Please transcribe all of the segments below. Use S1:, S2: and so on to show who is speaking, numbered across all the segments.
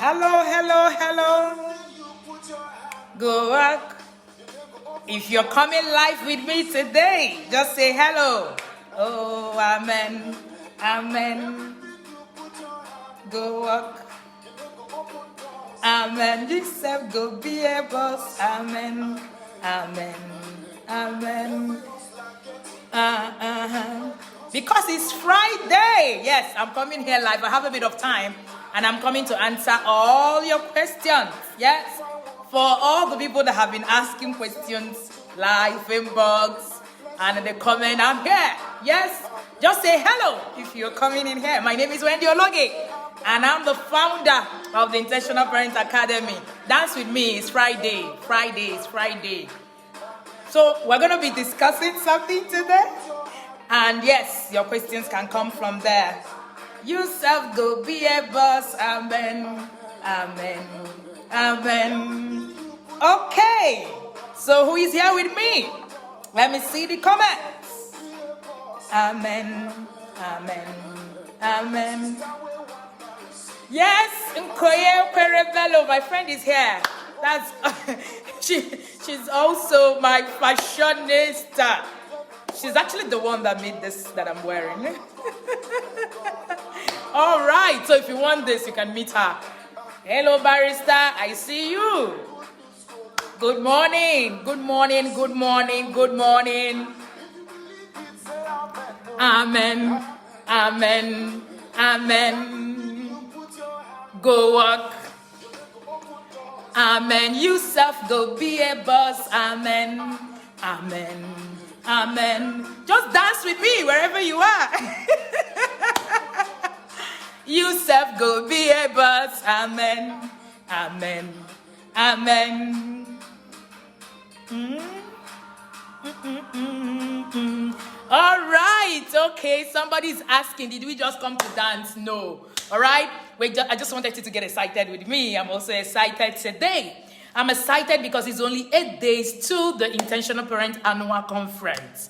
S1: Hello, hello, hello. Go work. If you're coming live with me today, just say hello. Oh, amen, amen. Go work. Amen. Yourself go be a boss. Amen, amen, amen. Because it's Friday. Yes, I'm coming here live. I have a bit of time and I'm coming to answer all your questions. Yes, for all the people that have been asking questions live, inbox, and in the comment, I'm here. Yes, just say hello if you're coming in here. My name is Wendy Ologe and I'm the founder of the Intentional Parent Academy. Dance with me. It's Friday. It's Friday. So we're going to be discussing something today. And yes, your questions can come from there. You self go be a boss. Amen. Amen. Amen. Okay. So who is here with me? Let me see the comments. Amen. Amen. Amen. Yes, Nkoye Perevelo, my friend is here. That's she's also my fashionista. She's actually the one that made this that I'm wearing. All right, so if you want this, you can meet her. Hello, barrister, I see you. Good morning, good morning, good morning, good morning. Amen, amen, amen. Go work. Amen. You self go be a boss. Amen. Amen. Amen. Just dance with me wherever you are. You self go be a boss. Amen. Amen. Amen. All right. Okay. Somebody's asking, did we just come to dance? No. All right. I just wanted you to get excited with me. I'm also excited today. I'm excited because it's only 8 days to the Intentional Parent Annual Conference.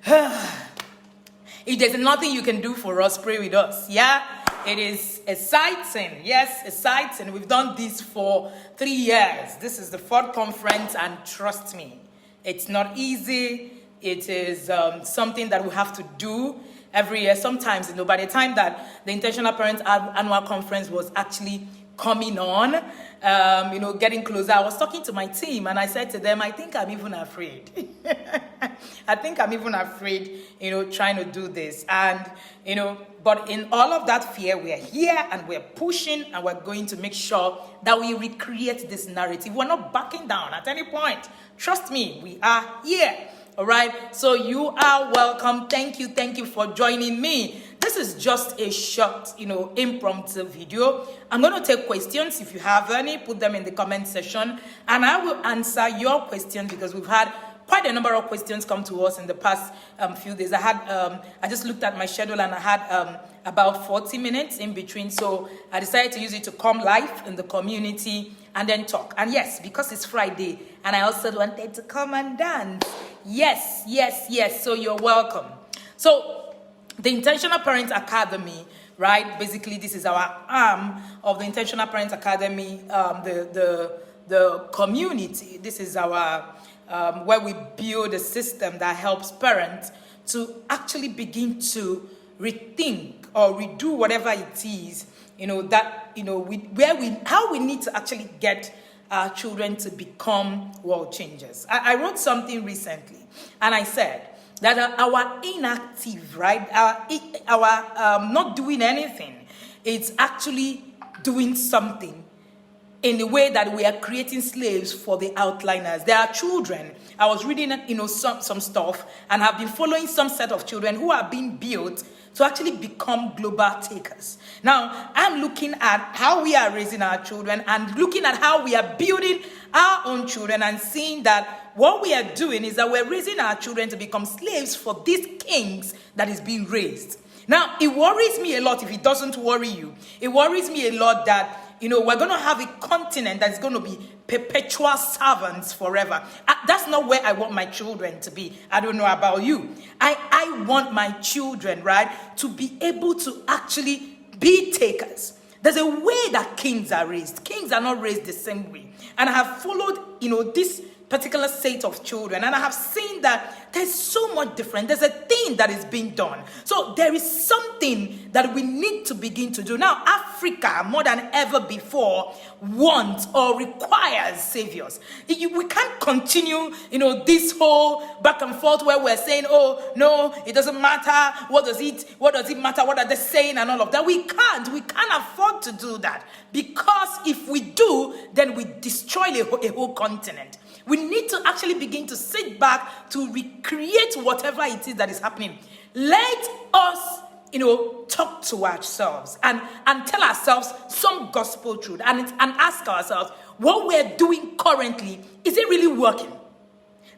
S1: If there's nothing you can do for us, pray with us. Yeah, it is exciting. Yes, exciting. We've done this for 3 years. This is the 4th conference, and trust me, it's not easy. It is something that we have to do every year. Sometimes, by the time that the Intentional Parent Annual Conference was actually coming on, getting closer, I was talking to my team and I said to them, I think I'm even afraid. I think I'm even afraid, trying to do this. And, but in all of that fear, we're here and we're pushing and we're going to make sure that we recreate this narrative. We're not backing down at any point. Trust me, we are here. All right. So you are welcome. Thank you for joining me. This is just a short, impromptu video. I'm going to take questions. If you have any, put them in the comment section and I will answer your questions because we've had quite a number of questions come to us in the past few days. I just looked at my schedule and I had about 40 minutes in between. So I decided to use it to come live in the community and then talk. And yes, because it's Friday and I also wanted to come and dance. Yes. So you're welcome. So the Intentional Parent Academy, right? Basically, this is our arm of the Intentional Parent Academy, the community. This is our where we build a system that helps parents to actually begin to rethink or redo whatever it is, how we need to actually get our children to become world changers. I wrote something recently and I said that our inactive, right, our not doing anything, it's actually doing something in the way that we are creating slaves for the outliners. There are children. I was reading, some stuff and have been following some set of children who are being built to actually become global takers. Now, I'm looking at how we are raising our children and looking at how we are building our own children and seeing that what we are doing is that we're raising our children to become slaves for these kings that is being raised. Now, it worries me a lot if it doesn't worry you. It worries me a lot that we're going to have a continent that's going to be perpetual servants forever. That's not where I want my children to be. I don't know about you. I want my children, right, to be able to actually be takers. There's a way that kings are raised. Kings are not raised the same way. And I have followed, this particular set of children, and I have seen that there's so much different. There's a thing that is being done. So there is something that we need to begin to do. Now, Africa, more than ever before, wants or requires saviors. We can't continue, this whole back and forth where we're saying, oh, no, it doesn't matter. What does it matter? What are they saying and all of that? We can't afford to do that, because if we do, then we destroy a whole continent. We need to actually begin to sit back to recreate whatever it is that is happening. Let us, talk to ourselves and tell ourselves some gospel truth and ask ourselves, what we're doing currently, is it really working?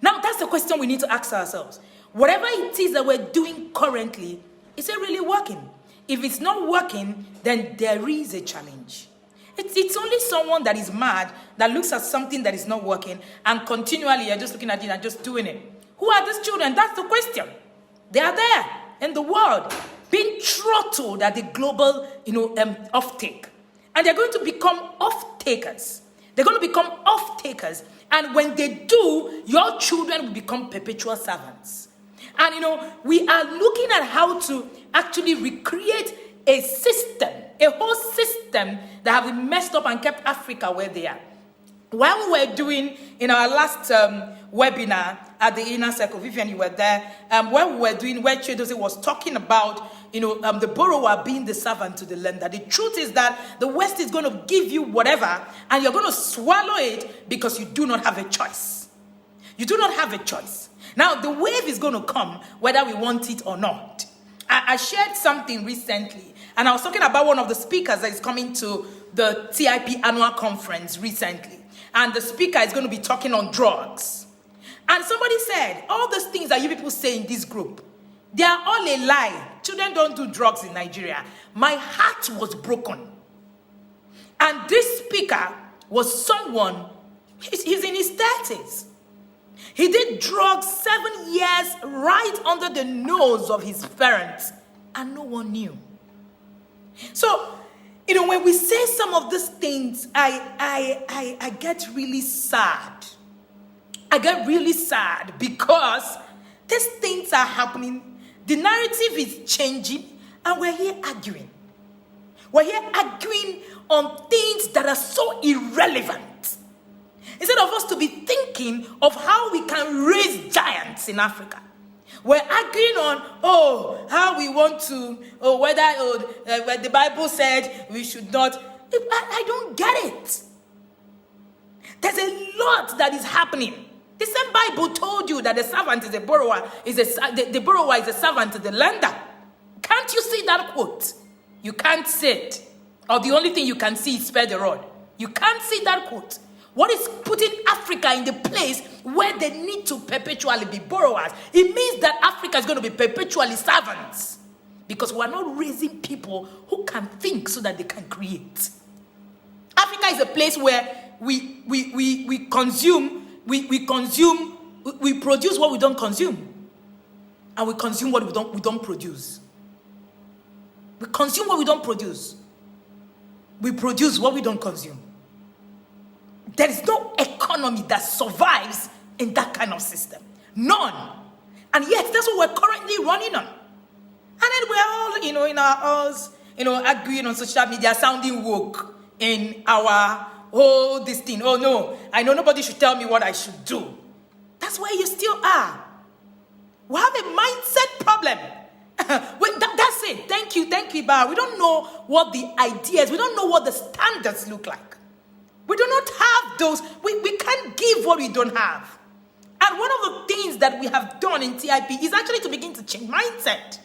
S1: Now, that's the question we need to ask ourselves. Whatever it is that we're doing currently, is it really working? If it's not working, then there is a challenge. It's only someone that is mad that looks at something that is not working and continually you're just looking at it and just doing it. Who are these children? That's the question. They are there in the world being throttled at the global, off-take. And they're going to become off-takers. They're going to become off-takers. And when they do, your children will become perpetual servants. And, we are looking at how to actually recreate a system, a whole system that have been messed up and kept Africa where they are. While we were doing, in our last webinar at the Inner Circle, Vivian, you were there, where Chidozie was talking about, the borrower being the servant to the lender. The truth is that the West is going to give you whatever, and you're going to swallow it because you do not have a choice. You do not have a choice. Now, the wave is going to come whether we want it or not. I shared something recently, and I was talking about one of the speakers that is coming to the TIP annual conference recently. And the speaker is going to be talking on drugs. And somebody said, all those things that you people say in this group, they are all a lie. Children don't do drugs in Nigeria. My heart was broken. And this speaker was someone, he's in his 30s. He did drugs 7 years right under the nose of his parents, and no one knew. So, when we say some of these things, I get really sad. I get really sad because these things are happening. The narrative is changing, and we're here arguing. We're here arguing on things that are so irrelevant. Instead of us to be thinking of how we can raise giants in Africa, we're arguing on, how we want to, whether the Bible said we should not. I don't get it. There's a lot that is happening. The same Bible told you that the servant is a borrower, the borrower is a servant to the lender. Can't you see that quote? You can't see it. Or the only thing you can see is spare the rod. You can't see that quote. What is putting Africa in the place where they need to perpetually be borrowers? It means that Africa is going to be perpetually servants. Because we are not raising people who can think so that they can create. Africa is a place where we consume, we produce what we don't consume. And we consume what we don't produce. We consume what we don't produce. We produce what we don't consume. There is no economy that survives in that kind of system. None. And yet, that's what we're currently running on. And then we're all, in our halls, arguing on social media, sounding woke in our whole this thing. Oh, no, I know nobody should tell me what I should do. That's where you still are. We have a mindset problem. That's it. Thank you, Ba. We don't know what the ideas, we don't know what the standards look like. We do not have those. We can't give what we don't have. And one of the things that we have done in TIP is actually to begin to change mindset.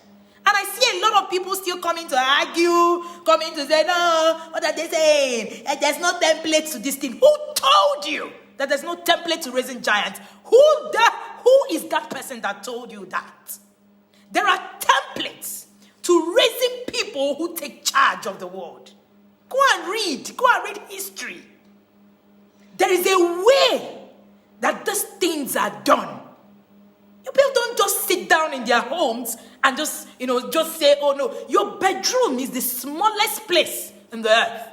S1: And I see a lot of people still coming to argue, coming to say, no, what are they saying? There's no template to this thing. Who told you that there's no template to raising giants? Who is that person that told you that? There are templates to raising people who take charge of the world. Go and read history. There is a way that these things are done. You people don't just sit down in their homes and just say, oh no, your bedroom is the smallest place in the earth.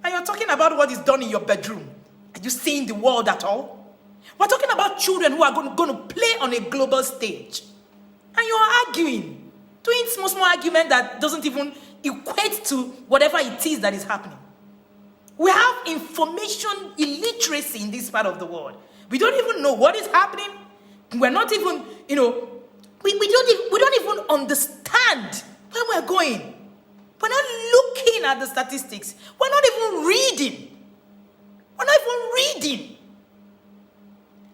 S1: And you're talking about what is done in your bedroom. Are you seeing the world at all? We're talking about children who are going to play on a global stage. And you're arguing, doing small argument that doesn't even equate to whatever it is that is happening. We have information illiteracy in this part of the world. We don't even know what is happening. We're not even, we don't even understand where we're going. We're not looking at the statistics. We're not even reading. We're not even reading.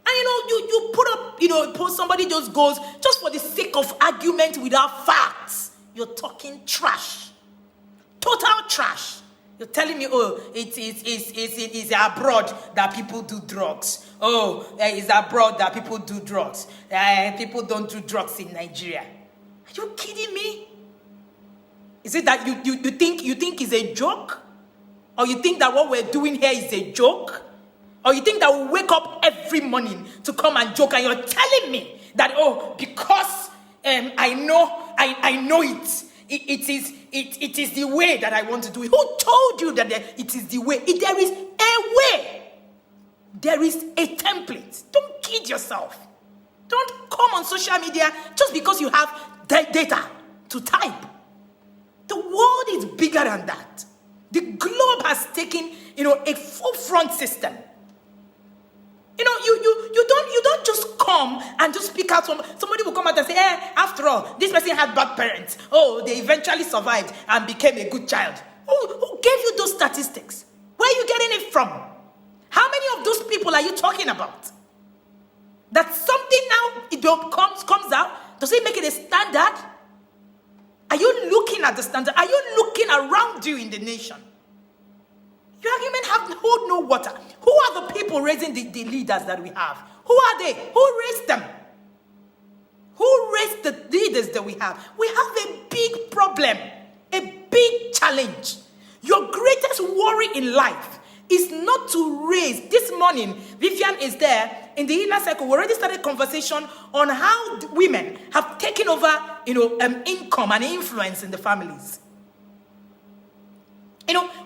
S1: And you put up, post, somebody just goes, just for the sake of argument without facts. You're talking trash. Total trash. You're telling me, oh, it's abroad that people do drugs. Oh, it's abroad that people do drugs. People don't do drugs in Nigeria. Are you kidding me? Is it that you think it's a joke? Or you think that what we're doing here is a joke? Or you think that we wake up every morning to come and joke, and you're telling me that, oh, because I know it is the way that I want to do it. Who told you that it is the way? There is a way. There is a template. Don't kid yourself. Don't come on social media just because you have data to type. The world is bigger than that. The globe has taken, a full front system. You don't just come and just pick out somebody will come out and say, after all, this person had bad parents. Oh, they eventually survived and became a good child. Who gave you those statistics? Where are you getting it from? How many of those people are you talking about? That something now comes out, does it make it a standard? Are you looking at the standard? Are you looking around you in the nation? Your argument hold no water. Who are the people raising the leaders that we have? Who are they? Who raised them? Who raised the leaders that we have? We have a big problem, a big challenge. Your greatest worry in life is not to raise. This morning, Vivian is there in the inner circle. We already started a conversation on how women have taken over, income and influence in the families.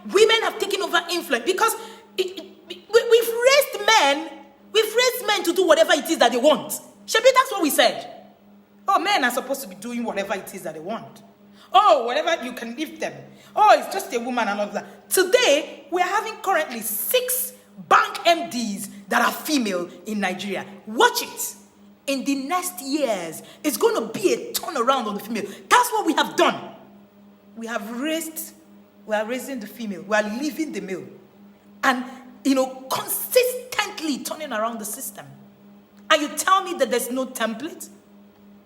S1: Women have taken over influence because we've raised men to do whatever it is that they want. Shebi, that's what we said. Oh, men are supposed to be doing whatever it is that they want. Oh, whatever, you can lift them. Oh, it's just a woman and all of that. Today, we're having currently 6 bank MDs that are female in Nigeria. Watch it. In the next years, it's going to be a turnaround on the female. That's what we have done. We are raising the female. We are leaving the male. And, consistently turning around the system. And you tell me that there's no template?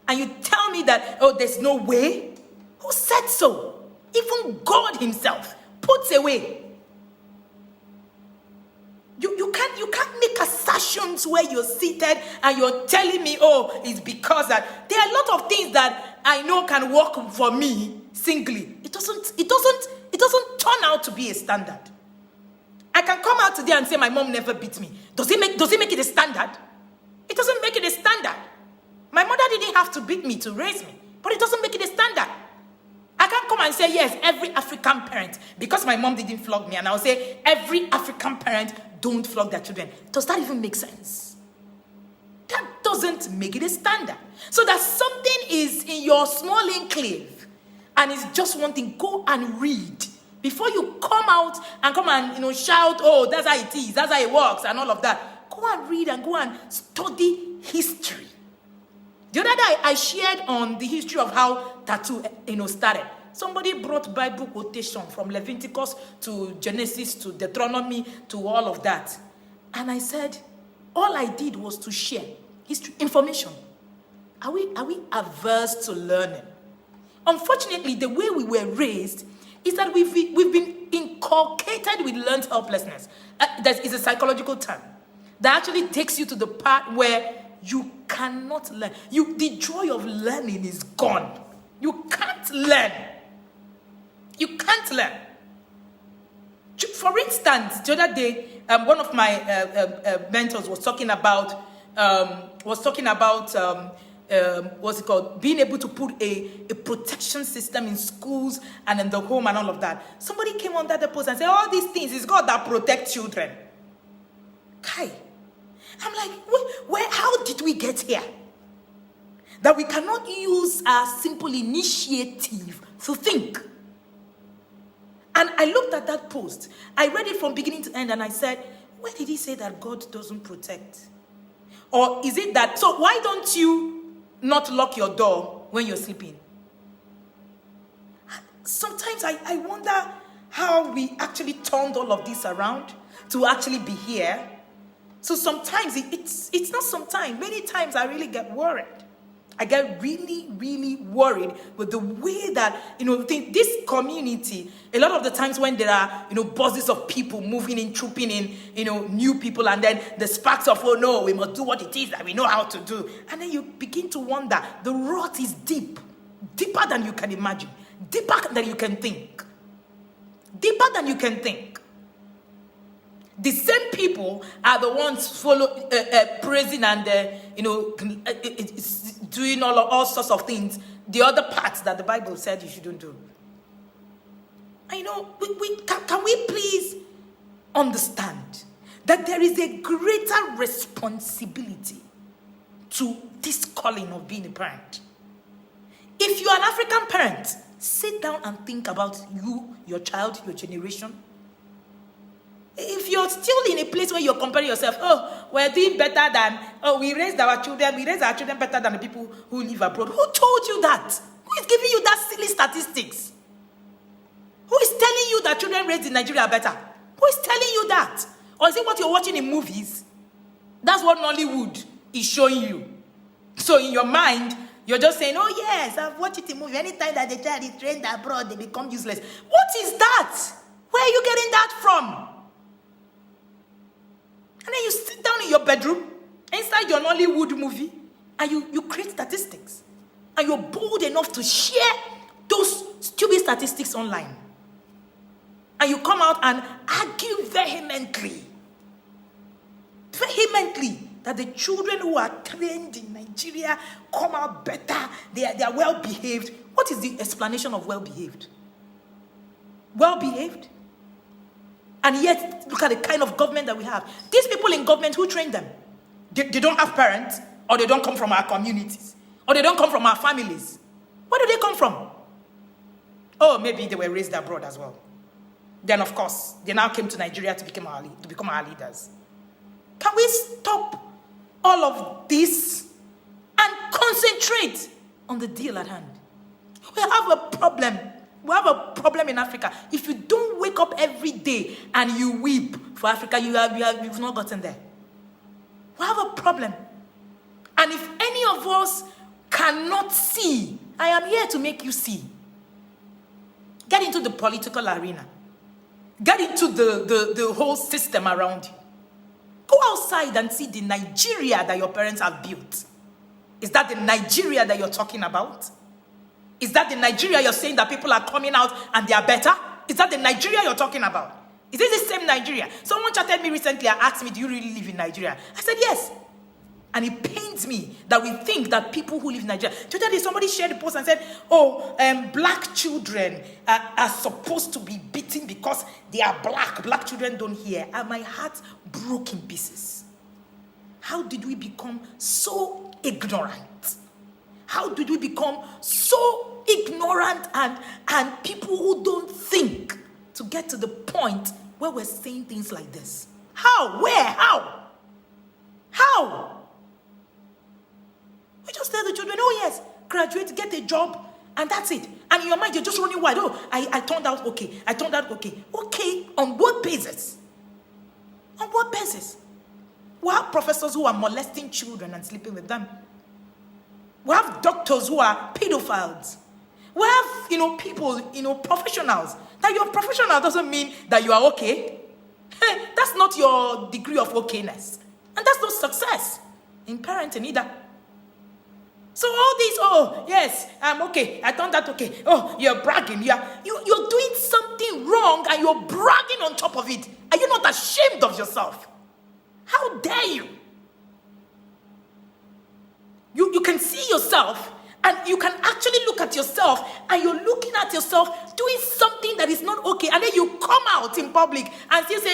S1: And you tell me that, oh, there's no way? Who said so? Even God himself puts a way. You can't make assertions where you're seated and you're telling me, oh, it's because that there are a lot of things that I know can work for me singly. It doesn't turn out to be a standard. I can come out today and say my mom never beat me. Does it make it a standard? It doesn't make it a standard. My mother didn't have to beat me to raise me, but it doesn't make it a standard. I can't come and say, yes, every African parent, because my mom didn't flog me, and I'll say, every African parent don't flog their children. Does that even make sense? That doesn't make it a standard. So that something is in your small enclave, and it's just one thing, go and read. Before you come out and shout, oh, that's how it is, that's how it works, and all of that. Go and read and go and study history. The other day, I shared on the history of how tattoo, started. Somebody brought Bible quotation from Leviticus to Genesis to Deuteronomy to all of that. And I said, all I did was to share history, information. Are we averse to learning? Unfortunately, the way we were raised is that we've been inculcated with learned helplessness. That is a psychological term that actually takes you to the part where you cannot learn. The joy of learning is gone. You can't learn. You can't learn. For instance, the other day, one of my mentors was talking about what's it called? Being able to put a protection system in schools and in the home and all of that. Somebody came under the post and said, all these things, it's God that protects children. Kai. I'm like, how did we get here? That we cannot use our simple initiative to think. And I looked at that post. I read it from beginning to end and I said, where did he say that God doesn't protect? Or is it that, so why don't you not lock your door when you're sleeping? Sometimes I wonder how we actually turned all of this around to actually be here. So sometimes it's not sometimes. Many times I really get worried. I get really, really worried with the way that, this community, a lot of the times when there are, buses of people moving in, trooping in, new people, and then the sparks of, oh no, we must do what it is that we know how to do. And then you begin to wonder, the rot is deep, deeper than you can imagine, deeper than you can think, deeper than you can think. The same people are the ones praising and doing all sorts of things. The other parts that the Bible said you shouldn't do. I know. Can we please understand that there is a greater responsibility to this calling of being a parent? If you are an African parent, sit down and think about you, your child, your generation. If you're still in a place where you're comparing yourself, we're doing better than, we raised our children better than the people who live abroad. Who told you that? Who is giving you that silly statistics? Who is telling you that children raised in Nigeria are better? Who is telling you that? Or is it what you're watching in movies? That's what Nollywood is showing you. So in your mind, you're just saying, oh yes, I've watched it in movie. Anytime that the child is trained abroad, they become useless. What is that? Where are you getting that from? And then you sit down in your bedroom, inside your Nollywood movie, and you create statistics. And you're bold enough to share those stupid statistics online. And you come out and argue vehemently that the children who are trained in Nigeria come out better, they are well-behaved. What is the explanation of well-behaved? Well-behaved? And yet, look at the kind of government that we have. These people in government, who train them? They don't have parents, or they don't come from our communities, or they don't come from our families. Where do they come from? Oh, maybe they were raised abroad as well. Then, of course, they now came to Nigeria to become our leaders. Can we stop all of this and concentrate on the deal at hand? We have a problem. We have a problem in Africa. If you don't wake up every day and you weep for Africa, you've not gotten there. We have a problem. And if any of us cannot see, I am here to make you see. Get into the political arena. Get into the whole system around you. Go outside and see the Nigeria that your parents have built. Is that the Nigeria that you're talking about? Is that the Nigeria you're saying that people are coming out and they are better? Is that the Nigeria you're talking about? Is it the same Nigeria? Someone chatted me recently and asked me, do you really live in Nigeria? I said, yes. And it pains me that we think that people who live in Nigeria... Today, somebody shared a post and said, black children are supposed to be beaten because they are black. Black children don't hear. And my heart broke in pieces. How did we become so ignorant? How did we become so ignorant and people who don't think to get to the point where we're saying things like this? How? Where? How? How? We just tell the children, oh yes, graduate, get a job, and that's it. And in your mind, you're just running wild. Oh, I turned out okay. I turned out okay. Okay, on what basis? On what basis? We have professors who are molesting children and sleeping with them. We have doctors who are pedophiles. We have, people, professionals. That you're a professional doesn't mean that you are okay. That's not your degree of okayness. And that's no success in parenting either. So all these, oh, yes, I'm okay. I turned out okay. Oh, you're bragging. You're doing something wrong and you're bragging on top of it. Are you not ashamed of yourself? How dare you? You can see yourself, and you can actually look at yourself, and you're looking at yourself doing something that is not okay, and then you come out in public and still say,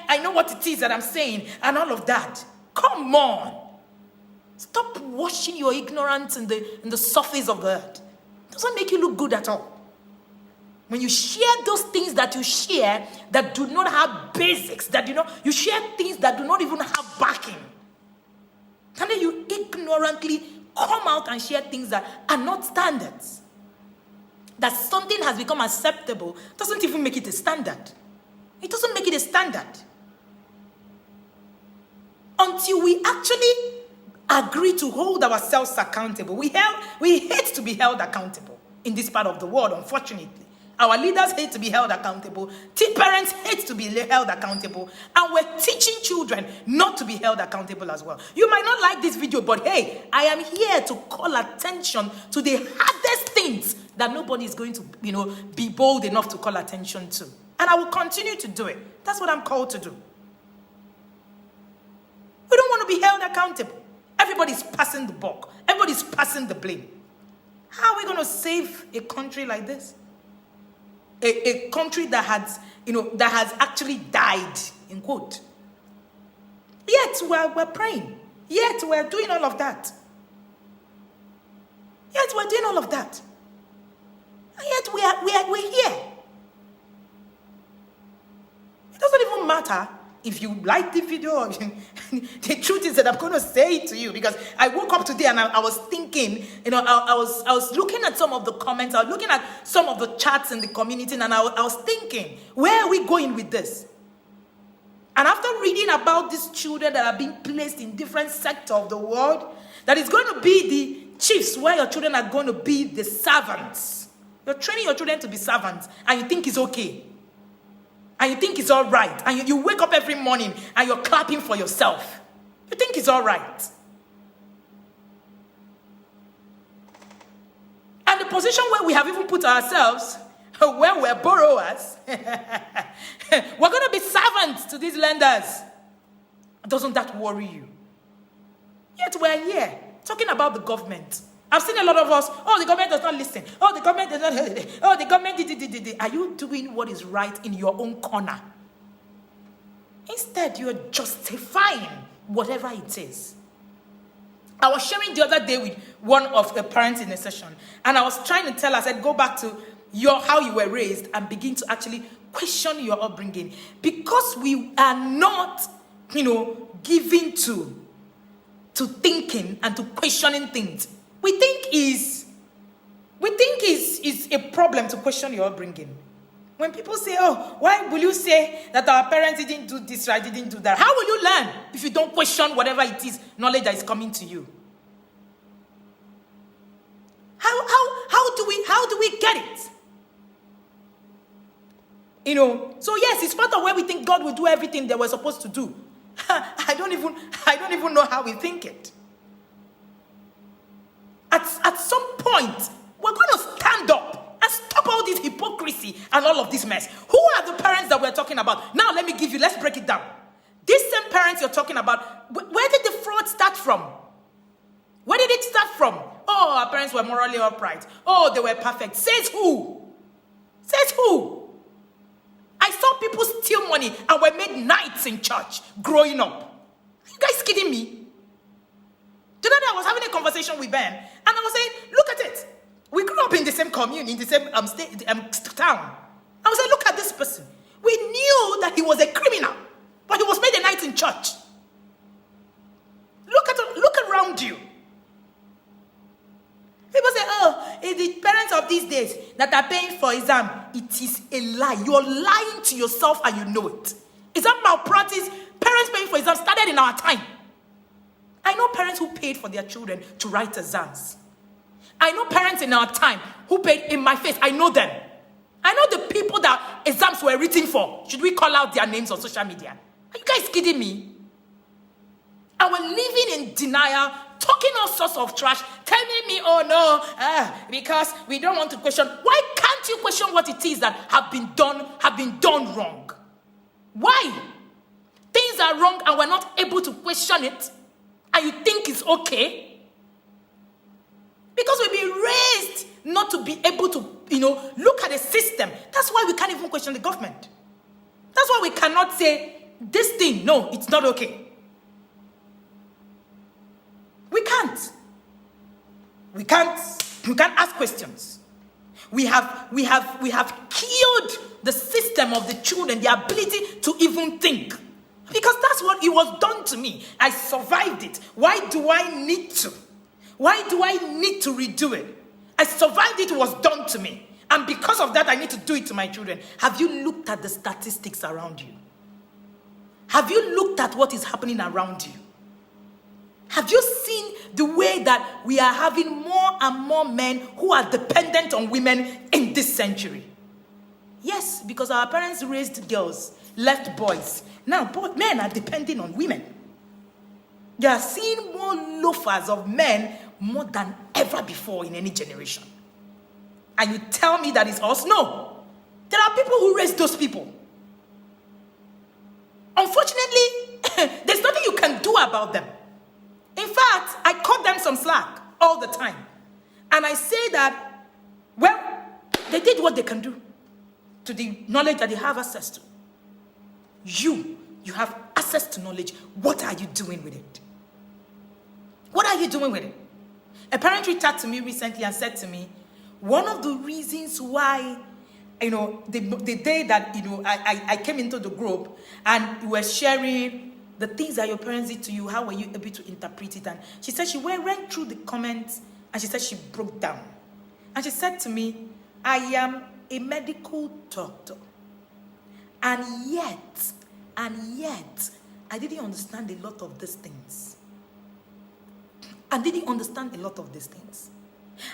S1: I know what it is that I'm saying, and all of that. Come on. Stop washing your ignorance in the surface of the earth. It doesn't make you look good at all. When you share those things that you share that do not have basics, that you share things that do not even have backing, and then you ignorantly come out and share things that are not standards. That something has become acceptable doesn't even make it a standard. It doesn't make it a standard. Until we actually agree to hold ourselves accountable. We hate to be held accountable in this part of the world, unfortunately. Our leaders hate to be held accountable. Parents hate to be held accountable. And we're teaching children not to be held accountable as well. You might not like this video, but hey, I am here to call attention to the hardest things that nobody is going to, be bold enough to call attention to. And I will continue to do it. That's what I'm called to do. We don't want to be held accountable. Everybody's passing the buck. Everybody's passing the blame. How are we going to save a country like this? A country that has actually died, in quote. Yet we're praying. Yet we're doing all of that. Yet we're doing all of that. And yet we're here. It doesn't even matter if you like the video. The truth is that I'm going to say it to you, because I woke up today and I was thinking, I was looking at some of the comments, I was looking at some of the chats in the community, and I was thinking, where are we going with this? And after reading about these children that are being placed in different sectors of the world, that is going to be the chiefs, where your children are going to be the servants. You're training your children to be servants, and you think it's okay. And you think it's all right. And you wake up every morning and you're clapping for yourself. You think it's all right. And the position where we have even put ourselves, where we're borrowers, we're going to be servants to these lenders. Doesn't that worry you? Yet we're here talking about the government. I've seen a lot of us, the government does not listen. The government does not, the government did. Are you doing what is right in your own corner? Instead, you're justifying whatever it is. I was sharing the other day with one of the parents in a session, and I was trying to tell her, I said, go back to how you were raised and begin to actually question your upbringing. Because we are not, given to thinking and to questioning things. We think is a problem to question your upbringing. When people say, why will you say that our parents didn't do this right, didn't do that? How will you learn if you don't question whatever it is, knowledge that is coming to you? How do we get it? So yes, it's part of where we think God will do everything that we're supposed to do. I don't even know how we think it. At some point, we're going to stand up and stop all this hypocrisy and all of this mess. Who are the parents that we're talking about? Now, let's break it down. These same parents you're talking about, where did the fraud start from? Where did it start from? Our parents were morally upright. They were perfect. Says who? Says who? I saw people steal money and were made knights in church growing up. Are you guys kidding me? The other day I was having a conversation with Ben, and I was saying, look at it. We grew up in the same commune, in the same town. I was saying, look at this person. We knew that he was a criminal, but he was made a knight in church. Look around you. People say, it's the parents of these days that are paying for exam. It is a lie. You're lying to yourself and you know it. Exam malpractice, parents paying for exam started in our time. I know parents who paid for their children to write exams. I know parents in our time who paid in my face. I know them. I know the people that exams were written for. Should we call out their names on social media? Are you guys kidding me? And we're living in denial, talking all sorts of trash, telling me, because we don't want to question. Why can't you question what it is that have been done wrong? Why? Things are wrong and we're not able to question it. And you think it's okay? Because we've been raised not to be able to, look at the system. That's why we can't even question the government. That's why we cannot say, this thing, no, it's not okay. We can't. We can't ask questions. We have killed the system of the children, the ability to even think. Because that's what it was done to me. I survived it. Why do I need to? Why do I need to redo it? I survived it, it was done to me. And because of that, I need to do it to my children. Have you looked at the statistics around you? Have you looked at what is happening around you? Have you seen the way that we are having more and more men who are dependent on women in this century? Yes, because our parents raised girls, left boys. Now, men are depending on women. You are seeing more loafers of men more than ever before in any generation. And you tell me that it's us? No. There are people who raise those people. Unfortunately, there's nothing you can do about them. In fact, I cut them some slack all the time. And I say that, well, they did what they can do to the knowledge that they have access to. You have access to knowledge. What are you doing with it? What are you doing with it? A parent reached out to me recently and said to me, one of the reasons why, the day that, I came into the group and we were sharing the things that your parents did to you, how were you able to interpret it? And she said she went through the comments and she said she broke down. And she said to me, I am a medical doctor. And yet, I didn't understand a lot of these things.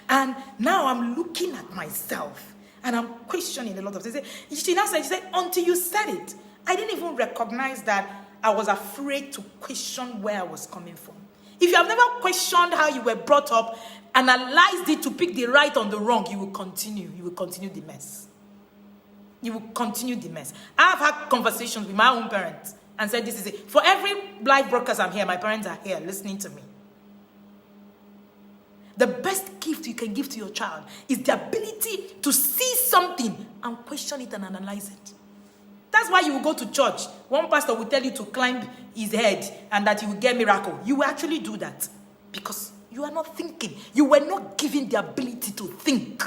S1: And now I'm looking at myself and I'm questioning a lot of things. She said, until you said it, I didn't even recognize that I was afraid to question where I was coming from. If you have never questioned how you were brought up, analyzed it to pick the right on the wrong, you will continue the mess. I've had conversations with my own parents and said, this is it. For every live broadcast I'm here, my parents are here listening to me. The best gift you can give to your child is the ability to see something and question it and analyze it. That's why you will go to church. One pastor will tell you to climb his head and that you will get miracle. You will actually do that because you are not thinking. You were not given the ability to think.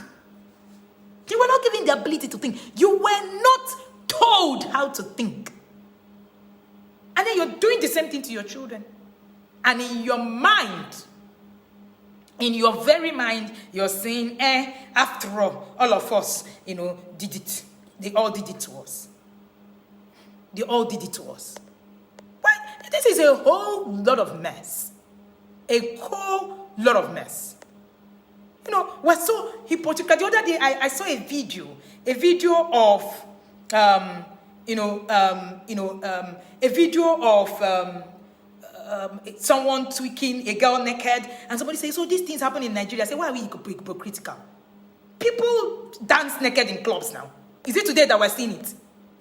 S1: You were not told how to think. And then you're doing the same thing to your children. And in your mind, in your very mind, you're saying, after all of us, did it. They all did it to us. But this is a whole lot of mess. We're so hypocritical. The other day, I saw a video of, someone tweaking a girl naked, and somebody says, so these things happen in Nigeria. I say, why are we hypocritical? People dance naked in clubs now. Is it today that we're seeing it?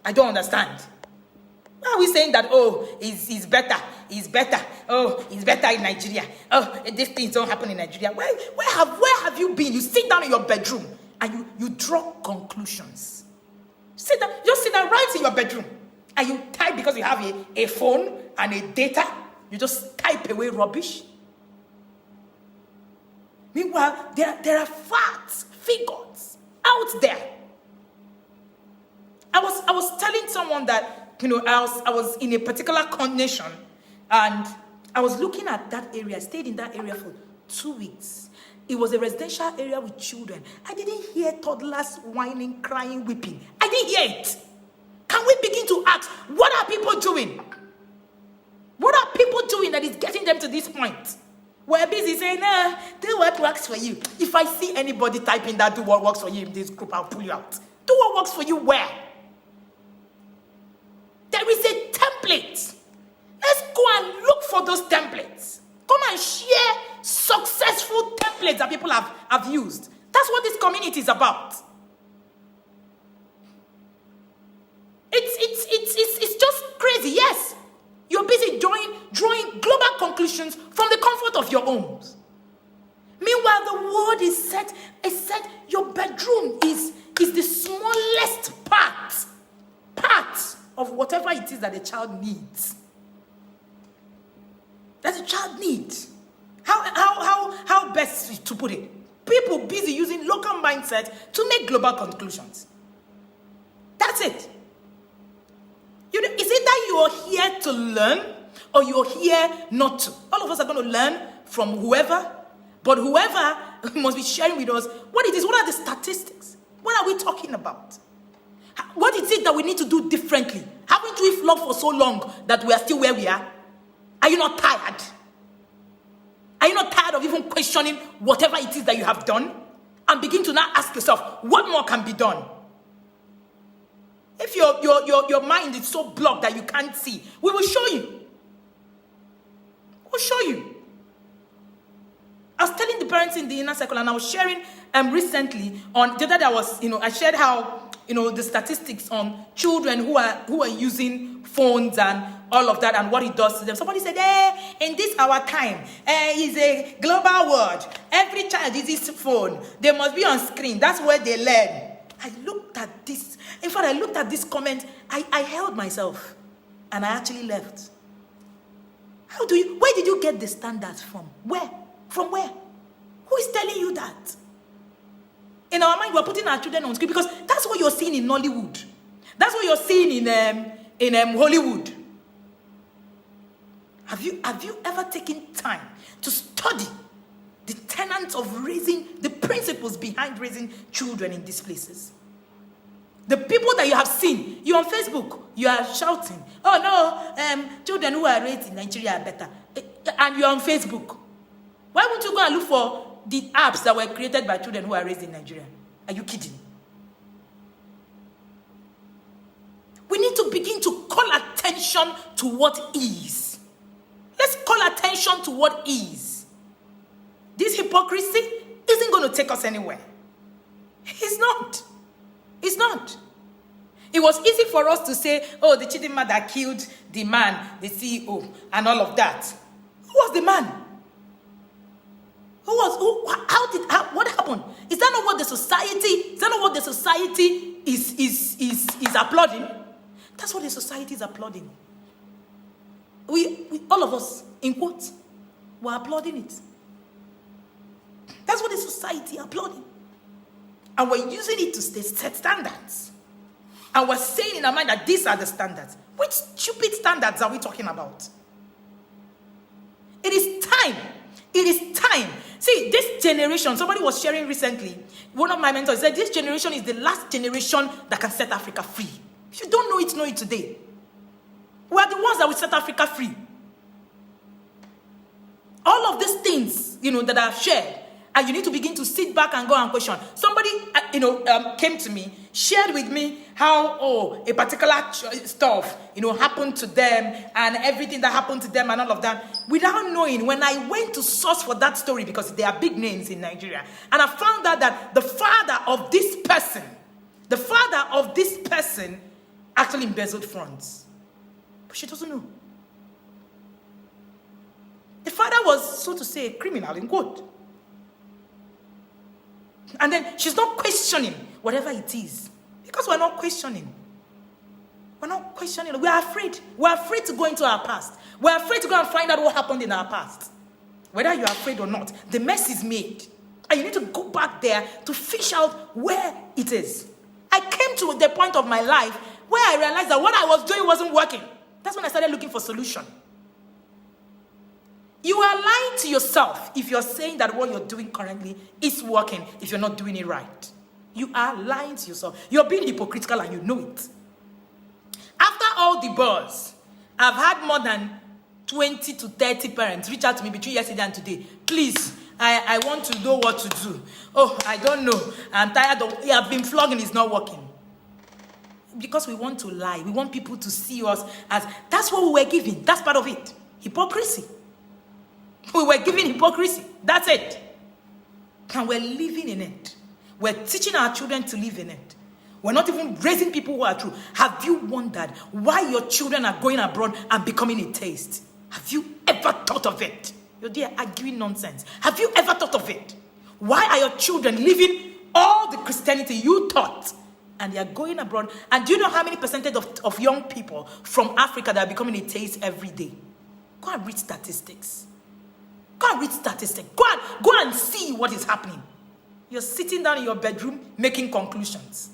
S1: I don't understand. Why are we saying that, it's better? Oh, it's better in Nigeria. Oh, these things don't happen in Nigeria. Where have you been? You sit down in your bedroom and you draw conclusions. Just sit down right in your bedroom and you type because you have a phone and a data. You just type away rubbish. Meanwhile, there are facts, figures out there. I was telling someone that, I was in a particular nation and I was looking at that area. I stayed in that area for 2 weeks. It was a residential area with children. I didn't hear toddlers whining, crying, weeping. I didn't hear it. Can we begin to ask, what are people doing? What are people doing that is getting them to this point? We're busy saying, do what works for you. If I see anybody typing that do what works for you in this group, I'll pull you out. Do what works for you where? There is a template. Let's go and look for those templates. Come and share successful templates that people have used. That's what this community is about. It's just crazy, yes. You're busy drawing global conclusions from the comfort of your homes. Meanwhile, are the word is said. It said your bedroom is the smallest part of whatever it is that a child needs. That a child needs. How best to put it? People busy using local mindset to make global conclusions. That's it. You know, is it that you are here to learn or you're here not to? All of us are going to learn from whoever, but whoever must be sharing with us what it is. What are the statistics? What are we talking about? What is it that we need to do differently? Haven't we flogged for so long that we are still where we are? Are you not tired? Are you not tired of even questioning whatever it is that you have done? And begin to now ask yourself, what more can be done? If your mind is so blocked that you can't see, we will show you. We'll show you. I was telling the parents in the inner circle, and I was sharing recently on the other day. I shared how the statistics on children who are using phones and all of that and what it does to them. Somebody said, in this our time, is a global world. Every child is his phone. They must be on screen. That's where they learn. I looked at this. In fact, I looked at this comment. I held myself, and I actually left. Where did you get the standards from? Where? From where? Who is telling you that? In our mind, we're putting our children on screen because that's what you're seeing in Nollywood. That's what you're seeing in Hollywood. Have you ever taken time to study the tenets of raising, the principles behind raising children in these places? The people that you have seen, you're on Facebook, you are shouting, oh no, children who are raised in Nigeria are better. And you're on Facebook. Why won't you go and look for the apps that were created by children who are raised in Nigeria? Are you kidding? We need to begin to call attention to what is. Let's call attention to what is. This hypocrisy isn't going to take us anywhere. It's not. It's not. It was easy for us to say, oh, the Chidinma that killed the man, the CEO, and all of that. Who was the man? What happened? Is that not what the society is applauding? That's what the society is applauding. We all of us, in quotes, were applauding it. That's what the society applauding. And we're using it to set standards. And we're saying in our mind that these are the standards. Which stupid standards are we talking about? It is time. It is time. See, this generation, somebody was sharing recently, one of my mentors said, this generation is the last generation that can set Africa free. If you don't know it today. We are the ones that will set Africa free. All of these things, that I've shared, and you need to begin to sit back and go and question. Somebody, came to me, shared with me how, a particular stuff, happened to them and everything that happened to them and all of that. Without knowing, when I went to source for that story, because they are big names in Nigeria, and I found out that the father of this person actually embezzled funds. But she doesn't know. The father was, so to say, a criminal in quote. And then she's not questioning whatever it is. Because we're not questioning. We're not questioning. We are afraid. We're afraid to go into our past. We're afraid to go and find out what happened in our past. Whether you're afraid or not, the mess is made. And you need to go back there to fish out where it is. I came to the point of my life where I realized that what I was doing wasn't working. That's when I started looking for solution. You are lying to yourself if you're saying that what you're doing currently is working if you're not doing it right. You are lying to yourself. You're being hypocritical and you know it. After all the buzz, I've had more than 20 to 30 parents reach out to me between yesterday and today. Please, I want to know what to do. Oh, I don't know. I'm tired of, I've been flogging, it's not working. Because we want to lie. We want people to see us as, that's what we were giving. That's part of it. Hypocrisy. We were giving hypocrisy. That's it. And we're living in it. We're teaching our children to live in it. We're not even raising people who are true. Have you wondered why your children are going abroad and becoming a taste? Have you ever thought of it? You're there arguing nonsense. Have you ever thought of it? Why are your children living all the Christianity you taught? And they are going abroad. And do you know how many percentage of young people from Africa that are becoming atheists every day? Go and read statistics. Go and read statistics. Go and see what is happening. You're sitting down in your bedroom making conclusions.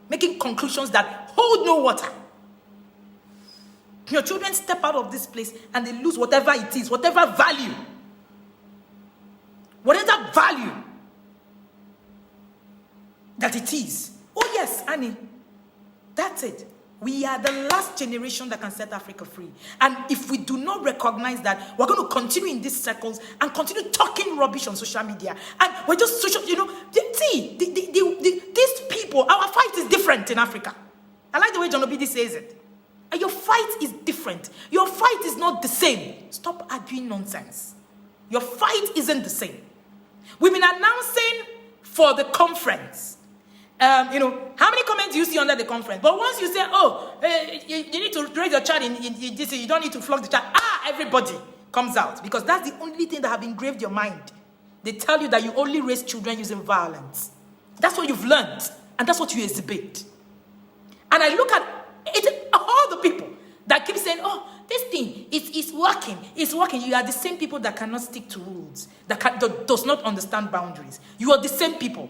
S1: Making conclusions that hold no water. Your children step out of this place and they lose whatever it is, whatever value. Whatever value that it is. Oh yes, Annie. That's it. We are the last generation that can set Africa free. And if we do not recognize that, we're going to continue in these circles and continue talking rubbish on social media. And we're just social, these people, our fight is different in Africa. I like the way John Obidi says it. And your fight is different. Your fight is not the same. Stop arguing nonsense. Your fight isn't the same. We've been announcing for the conference. How many comments do you see under the conference? But once you say, you need to raise your child in this, you don't need to flog the child. Everybody comes out. Because that's the only thing that have engraved your mind. They tell you that you only raise children using violence. That's what you've learned. And that's what you exhibit. And I look at it, all the people that keep saying, this thing is working. It's working. You are the same people that cannot stick to rules. That does not understand boundaries. You are the same people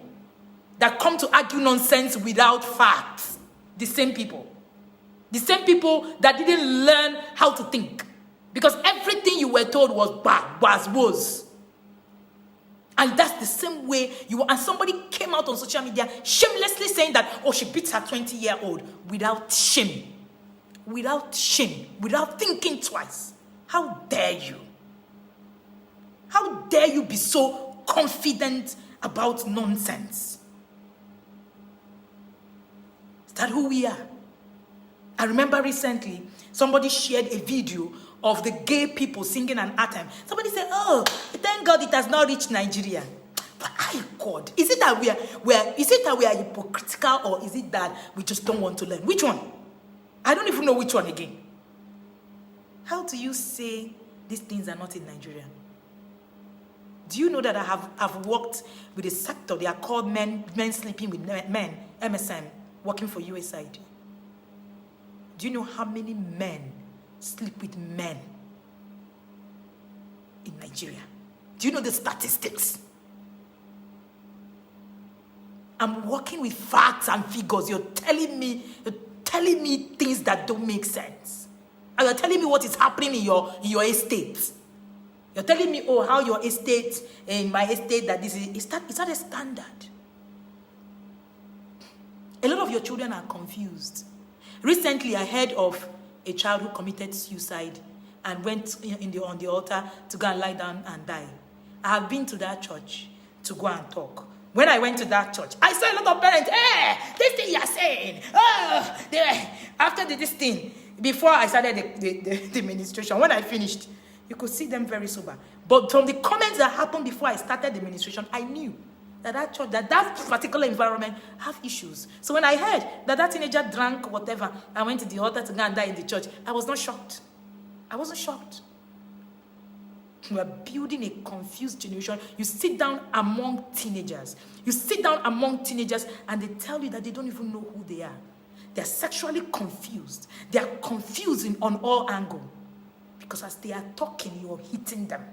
S1: that come to argue nonsense without facts. The same people. The same people that didn't learn how to think. Because everything you were told was bad, was. And that's the same way you were. And somebody came out on social media shamelessly saying that, she beats her 20-year-old without shame. Without shame. Without thinking twice. How dare you? How dare you be so confident about nonsense? Is that who we are? I remember recently, somebody shared a video of the gay people singing an anthem. Somebody said, thank God it has not reached Nigeria. But God, is it that we are hypocritical, or is it that we just don't want to learn? Which one? I don't even know which one again. How do you say these things are not in Nigeria? Do you know that I've worked with a sector, they are called men sleeping with men, MSM, working for USAID. Do you know how many men sleep with men in Nigeria? Do you know the statistics? I'm working with facts and figures. You're telling me things that don't make sense. And you're telling me what is happening in your estate. You're telling me, how your estate, in my estate, that this is that a standard? A lot of your children are confused. Recently, I heard of a child who committed suicide and went on the altar to go and lie down and die. I have been to that church to go and talk. When I went to that church, I saw a lot of parents, this thing you're saying, after this thing, before I started the ministration, when I finished, you could see them very sober. But from the comments that happened before I started the ministration, I knew that church, that particular environment have issues. So when I heard that teenager drank whatever, I went to the altar to go and die in the church, I was not shocked. I wasn't shocked. We are building a confused generation. You sit down among teenagers. And they tell you that they don't even know who they are. They're sexually confused. They are confused on all angles. Because as they are talking, you're hitting them.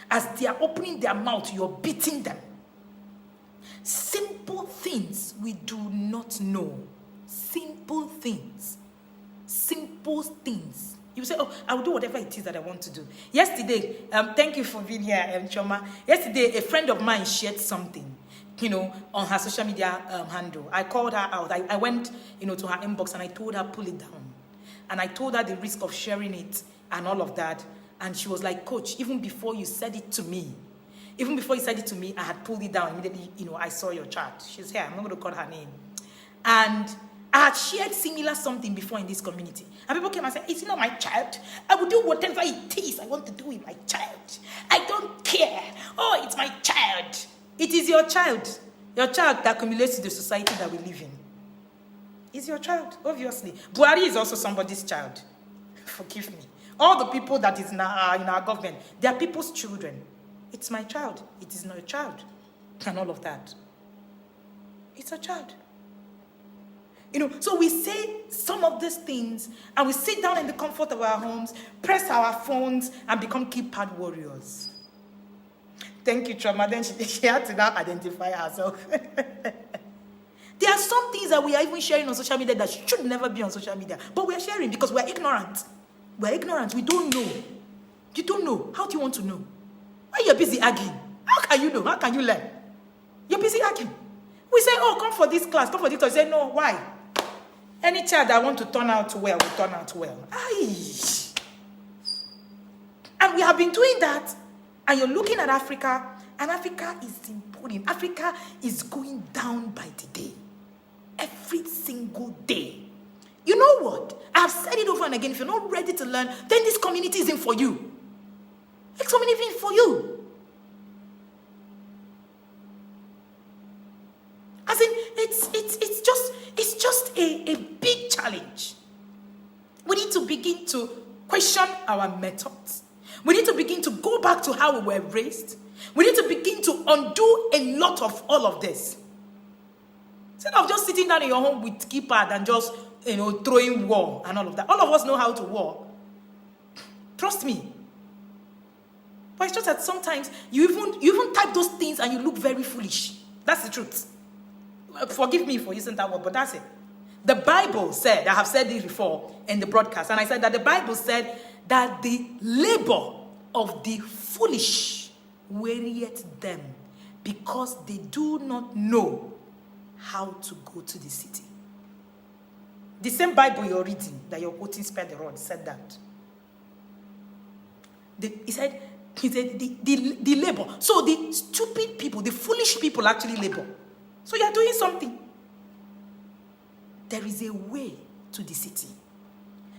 S1: As they are opening their mouth, you're beating them. Simple things we do not know. Simple things. You say, I will do whatever it is that I want to do. Yesterday, thank you for being here, Choma. Yesterday, a friend of mine shared something, on her social media handle. I called her out. I went, to her inbox and I told her, pull it down. And I told her the risk of sharing it and all of that. And she was like, Coach, even before you said it to me, I had pulled it down immediately. I saw your chat. She's here. I'm not going to call her name. And I had shared similar something before in this community. And people came and said, it's not my child. I will do whatever it is I want to do with my child. I don't care. It's my child. It is your child. Your child that accumulates to the society that we live in. It's your child, obviously. Buhari is also somebody's child. Forgive me. All the people that is in our government, they are people's children. It's my child. It is not your child. and all of that. It's a child. So we say some of these things and we sit down in the comfort of our homes, press our phones, and become keypad warriors. Thank you, Trauma. Then she had to now identify herself. There are some things that we are even sharing on social media that should never be on social media. But we are sharing because we are ignorant. We are ignorant. We don't know. You don't know. How do you want to know? Why you're busy arguing? How can you know? How can you learn? You're busy arguing. We say, oh, come for this class, come for this class. You say, no, why? Any child that want to turn out well will turn out well. Aye. And we have been doing that. And you're looking at Africa, and Africa is imploding. Africa is going down by the day. Every single day. You know what? I've said it over and again. If you're not ready to learn, then this community isn't for you. This community isn't for you. As in, it's just a big challenge. We need to begin to question our methods. We need to begin to go back to how we were raised. We need to begin to undo a lot of all of this. Instead of just sitting down in your home with keypad and just, throwing war and all of that. All of us know how to war. Trust me. But it's just that sometimes you even type those things and you look very foolish. That's the truth. Forgive me for using that word, but that's it. The Bible said, I have said this before in the broadcast, and I said that the Bible said that the labor of the foolish wearieth them because they do not know how to go to the city. The same Bible you're reading, that you're quoting, spare the rod, said that. He said the labor. So the stupid people, the foolish people actually labor. So you're doing something. There is a way to the city.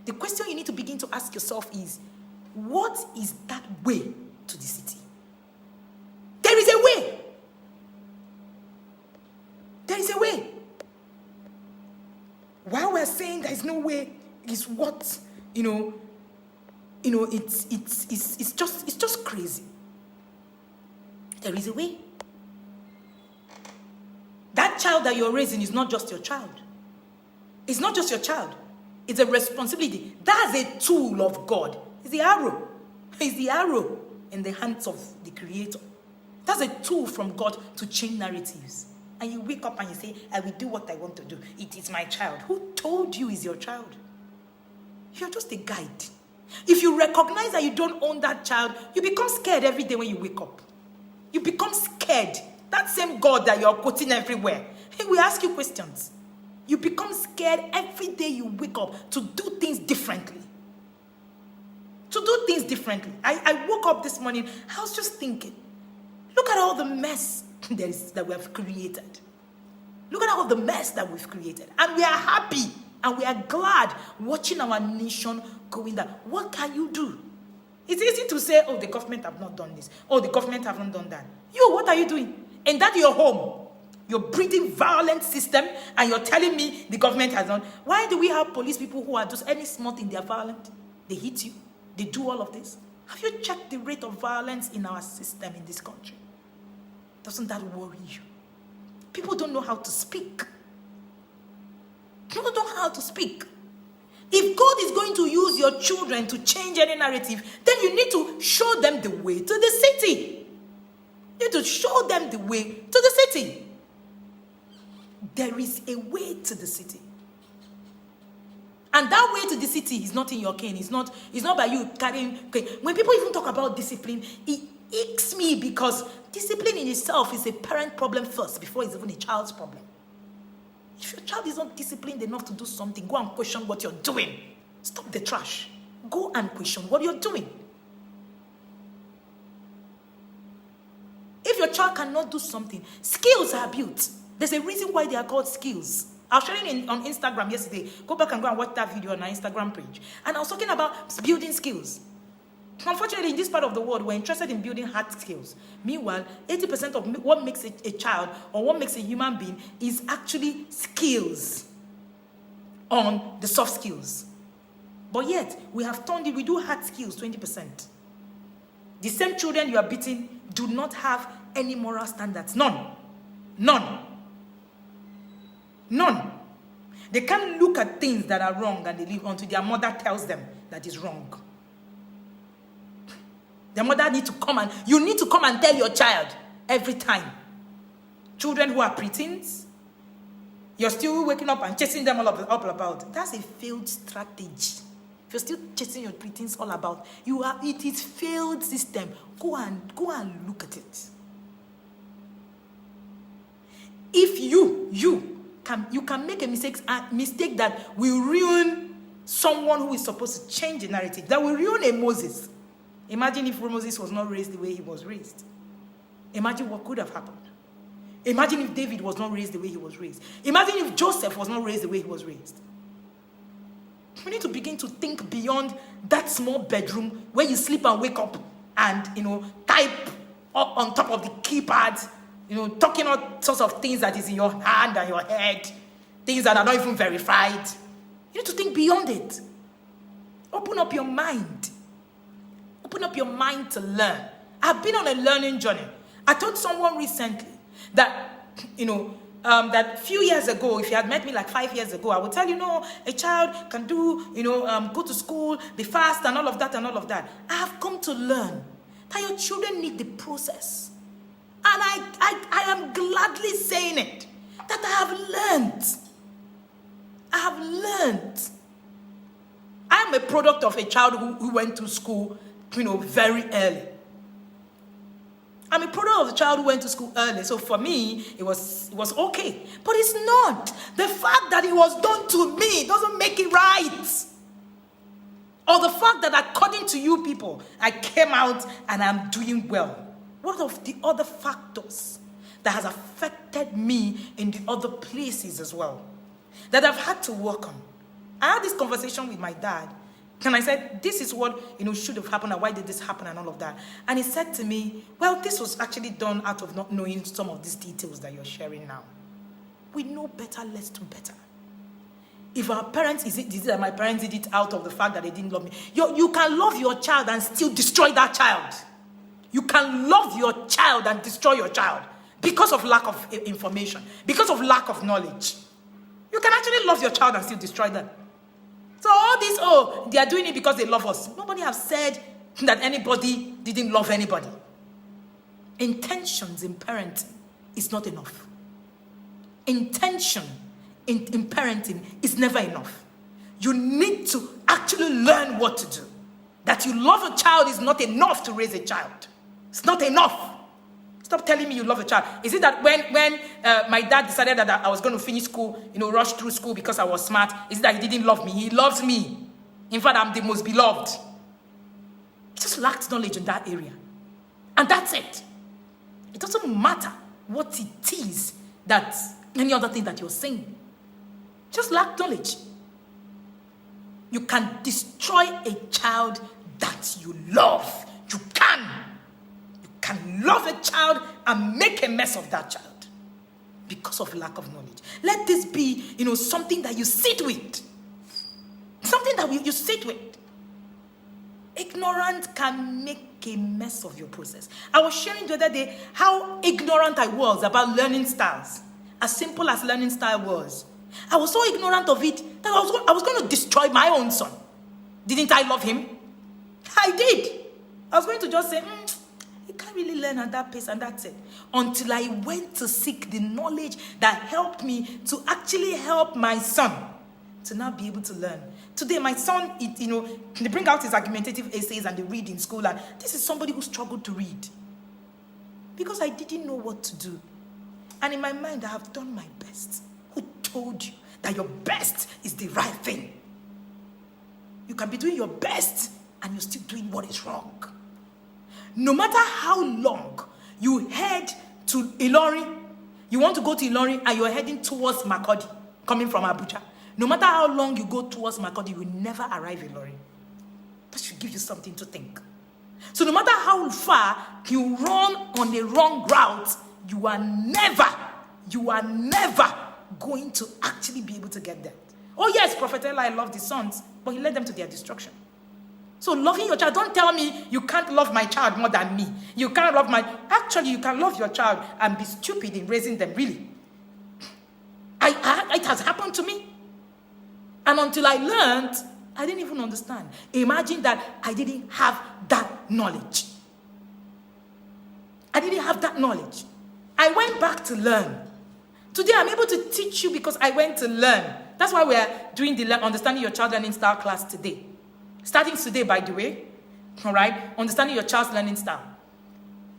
S1: The question you need to begin to ask yourself is, what is that way to the city? There is a way. There is a way. While we're saying there is no way, is what, it's just crazy. There is a way. That child that you're raising is not just your child. It's not just your child. It's a responsibility. That's a tool of God. It's the arrow. It's the arrow in the hands of the Creator. That's a tool from God to change narratives. And you wake up and you say, I will do what I want to do. It is my child. Who told you is your child? You're just a guide. If you recognize that you don't own that child, you become scared every day when you wake up. You become scared. That same God that you're quoting everywhere, he will ask you questions. You become scared every day you wake up to do things differently. To do things differently. I woke up this morning, I was just thinking, look at all the mess that we have created. Look at all the mess that we've created. And we are happy and we are glad watching our nation going down. What can you do? It's easy to say, oh, the government have not done this. Oh, the government haven't done that. You, what are you doing? And that your home. You're breeding violent system and you're telling me the government has done. Why do we have police people who are just any small thing, they're violent? They hit you. They do all of this. Have you checked the rate of violence in our system in this country? Doesn't that worry you? People don't know how to speak. People don't know how to speak. If God is going to use your children to change any narrative, then you need to show them the way to the city. You need to show them the way to the city. There is a way to the city. And that way to the city is not in your cane. It's not by you carrying. Okay. When people even talk about discipline, it aches me because discipline in itself is a parent problem first before it's even a child's problem. If your child is not disciplined enough to do something, go and question what you're doing. Stop the trash. Go and question what you're doing. If your child cannot do something, skills are built. There's a reason why they are called skills. I was sharing on Instagram yesterday. Go back and go and watch that video on our Instagram page. And I was talking about building skills. Unfortunately, in this part of the world, we're interested in building hard skills. Meanwhile, 80% of what makes a child or what makes a human being is actually skills on the soft skills. But yet, we have turned it, we do hard skills 20%. The same children you are beating do not have any moral standards. None. None. None. They can't look at things that are wrong and they live until their mother tells them that is wrong. Their mother you need to come and tell your child every time. Children who are preteens, you're still waking up and chasing them up about. That's a failed strategy. If you're still chasing your preteens all about, it is failed system. Go and look at it. If you can make a mistake that will ruin someone who is supposed to change the narrative, that will ruin a Moses. Imagine if Moses was not raised the way he was raised. Imagine what could have happened. Imagine if David was not raised the way he was raised. Imagine if Joseph was not raised the way he was raised. We need to begin to think beyond that small bedroom where you sleep and wake up and, type up on top of the keypad, talking all sorts of things that is in your hand and your head, things that are not even verified. You need to think beyond it. Open up your mind. Open up your mind to learn. I've been on a learning journey. I told someone recently that, that few years ago, if you had met me like 5 years ago, I would tell you, no, a child can do, go to school, be fast and all of that and all of that. I have come to learn that your children need the process. And I am gladly saying it, that I have learned. I am a product of a child who went to school, very early. I'm a product of a child who went to school early, so for me, it was okay. But it's not. The fact that it was done to me doesn't make it right. Or the fact that according to you people, I came out and I'm doing well. What of the other factors that has affected me in the other places as well, that I've had to work on? I had this conversation with my dad, and I said, this is what, should have happened, and why did this happen, and all of that. And he said to me, well, this was actually done out of not knowing some of these details that you're sharing now. We know better, let's do better. If our parents, is it that my parents did it out of the fact that they didn't love me? You can love your child and still destroy that child. You can love your child and destroy your child because of lack of information, because of lack of knowledge. You can actually love your child and still destroy them. So all this, they are doing it because they love us. Nobody has said that anybody didn't love anybody. Intentions in parenting is not enough. Intention in parenting is never enough. You need to actually learn what to do. That you love a child is not enough to raise a child. It's not enough. Stop telling me you love a child. Is it that when my dad decided that I was going to finish school, rush through school because I was smart, is it that he didn't love me? He loves me. In fact, I'm the most beloved. He just lacked knowledge in that area. And that's it. It doesn't matter what it is that any other thing that you're saying. Just lack knowledge. You can destroy a child that you love. You can love a child and make a mess of that child because of lack of knowledge. Let this be, something that you sit with. Something that you sit with. Ignorance can make a mess of your process. I was sharing the other day how ignorant I was about learning styles. As simple as learning style was. I was so ignorant of it that I was going to destroy my own son. Didn't I love him? I did. I was going to just say, you can't really learn at that pace, and that's it. Until I went to seek the knowledge that helped me to actually help my son to now be able to learn. Today, my son, they bring out his argumentative essays and they read in school, and this is somebody who struggled to read. Because I didn't know what to do. And in my mind, I have done my best. Who told you that your best is the right thing? You can be doing your best and you're still doing what is wrong. No matter how long you head to Ilorin, you want to go to Ilorin and you're heading towards Makurdi, coming from Abuja. No matter how long you go towards Makurdi, you will never arrive in Ilorin. That should give you something to think. So no matter how far you run on the wrong route, you are never going to actually be able to get there. Oh yes, Prophet Eli loved his sons, but he led them to their destruction. So loving your child, don't tell me you can't love my child more than me. You can't love my... Actually, you can love your child and be stupid in raising them, really. It has happened to me. And until I learned, I didn't even understand. Imagine that I didn't have that knowledge. I didn't have that knowledge. I went back to learn. Today, I'm able to teach you because I went to learn. That's why we're doing the Understanding Your Child Learning Style class today. Starting today, by the way. All right? Understanding your child's learning style.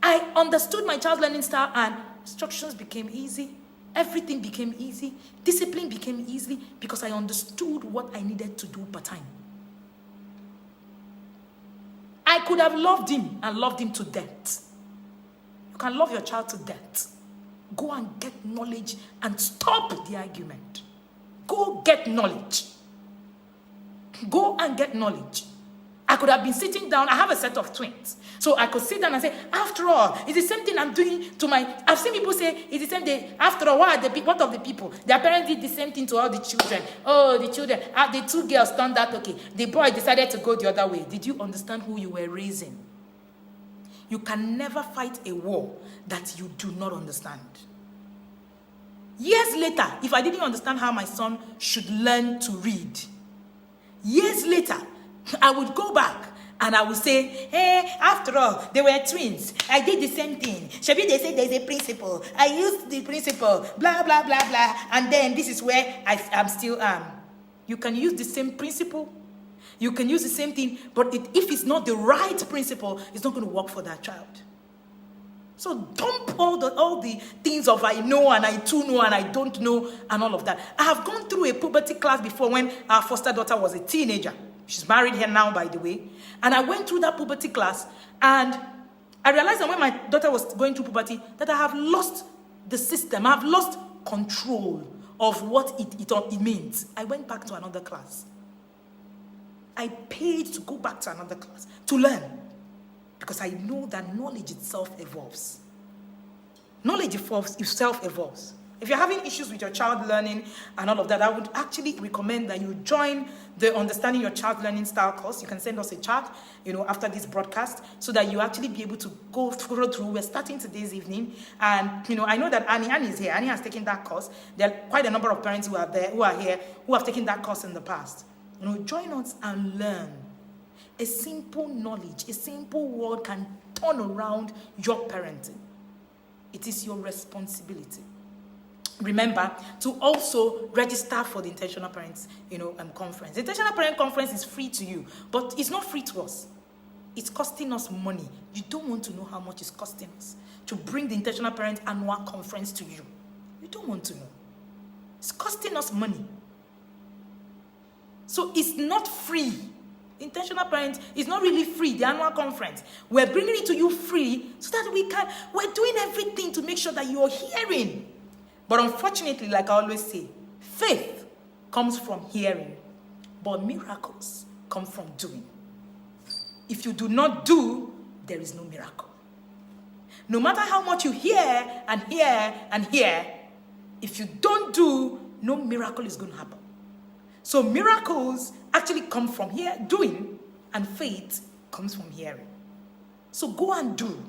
S1: I understood my child's learning style and instructions became easy. Everything became easy. Discipline became easy because I understood what I needed to do per time. I could have loved him and loved him to death. You can love your child to death. Go and get knowledge and stop the argument. Go get knowledge. Go and get knowledge. I could have been sitting down. I have a set of twins. So I could sit down and say, after all, it's the same thing I'm doing to my... I've seen people say, it's the same thing. After all, what of the people? Their parents did the same thing to all the children. Oh, the children. The two girls turned out okay. The boy decided to go the other way. Did you understand who you were raising? You can never fight a war that you do not understand. Years later, if I didn't understand how my son should learn to read, years later, I would go back and I would say, hey, after all, they were twins. I did the same thing. Shabi, they say there's a principle. I used the principle, blah, blah, blah, blah. And then this is where I'm still am. You can use the same principle. You can use the same thing. But if it's not the right principle, it's not going to work for that child. So dump all the things of I know and I too know and I don't know and all of that. I have gone through a puberty class before when our foster daughter was a teenager. She's married here now, by the way. And I went through that puberty class and I realized that when my daughter was going through puberty that I have lost the system. I have lost control of what it means. I went back to another class. I paid to go back to another class to learn. Because I know that knowledge itself evolves. Knowledge itself evolves. If you're having issues with your child learning and all of that, I would actually recommend that you join the Understanding Your Child Learning Style course. You can send us a chat, after this broadcast so that you actually be able to go through. We're starting today's evening. And, I know that Annie is here. Annie has taken that course. There are quite a number of parents who are here, who have taken that course in the past. Join us and learn. A simple knowledge, a simple word can turn around your parenting. It is your responsibility. Remember to also register for the Intentional Parents, conference. The Intentional Parent Conference is free to you, but it's not free to us. It's costing us money. You don't want to know how much it's costing us to bring the Intentional Parent Annual Conference to you. You don't want to know. It's costing us money. So it's not free. Intentional Parent is not really free, the annual conference. We're bringing it to you free so that we're doing everything to make sure that you're hearing. But unfortunately, like I always say, faith comes from hearing, but miracles come from doing. If you do not do, there is no miracle. No matter how much you hear and hear and hear, if you don't do, no miracle is going to happen. So miracles actually come from doing, and faith comes from hearing. So go and do.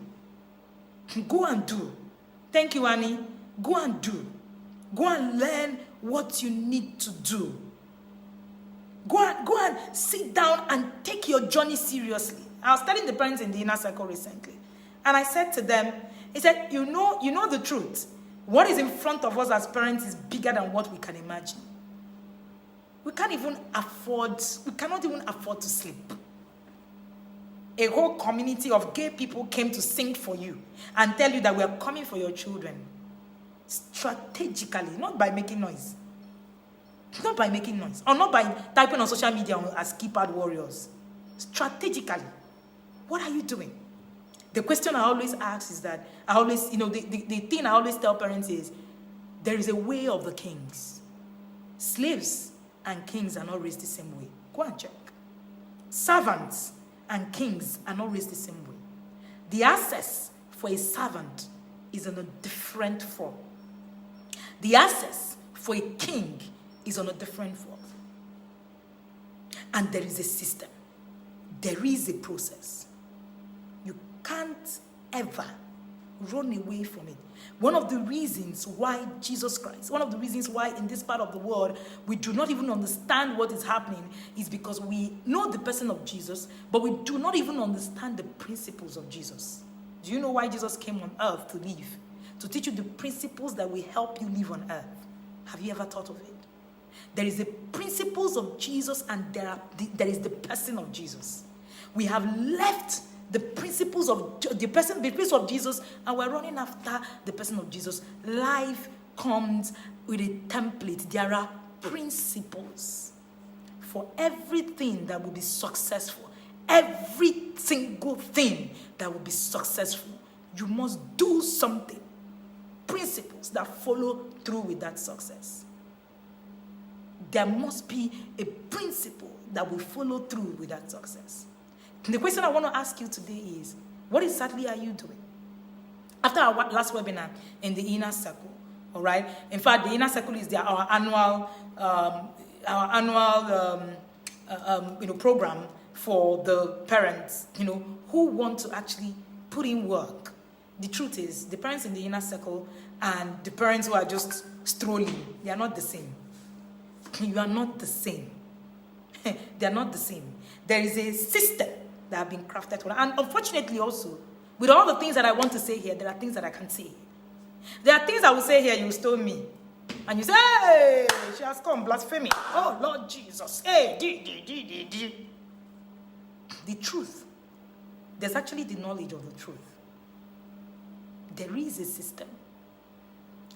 S1: Go and do. Thank you, Annie. Go and do. Go and learn what you need to do. Go and sit down and take your journey seriously. I was telling the parents in the inner circle recently, and I said to them, I said, you know the truth. What is in front of us as parents is bigger than what we can imagine. We cannot even afford to sleep. A whole community of gay people came to sing for you and tell you that we are coming for your children. Strategically, not by making noise. Not by making noise. Or not by typing on social media as keypad warriors. Strategically, what are you doing? The question I always ask is that, the thing I always tell parents is, there is a way of the kings. Slaves and kings are not raised the same way. Go and check. Servants and kings are not raised the same way. The access for a servant is on a different form. The access for a king is on a different form. And there is a system. there is a process. You can't ever run away from it. One of the reasons why Jesus Christ, one of the reasons why in this part of the world we do not even understand what is happening is because we know the person of Jesus, but we do not even understand the principles of Jesus. Do you know why Jesus came on earth to live? To teach you the principles that will help you live on earth. Have you ever thought of it? There is the principles of Jesus and there is the person of Jesus. We have left the principles of the principle of Jesus, and we're running after the person of Jesus. Life comes with a template. There are principles for everything that will be successful. Every single thing that will be successful, you must do something. Principles that follow through with that success. There must be a principle that will follow through with that success. The question I want to ask you today is, what exactly are you doing? After our last webinar in the inner circle, all right? In fact, the inner circle is our annual program for the parents, who want to actually put in work. The truth is, the parents in the inner circle and the parents who are just strolling, they are not the same. You are not the same. They are not the same. There is a system that have been crafted for that. And unfortunately also, with all the things that I want to say here, there are things that I can't say. There are things I will say here, you will stone me. And you say, hey, she has come, blasphemy. Oh, Lord Jesus. Hey, The truth. There's actually the knowledge of the truth. There is a system.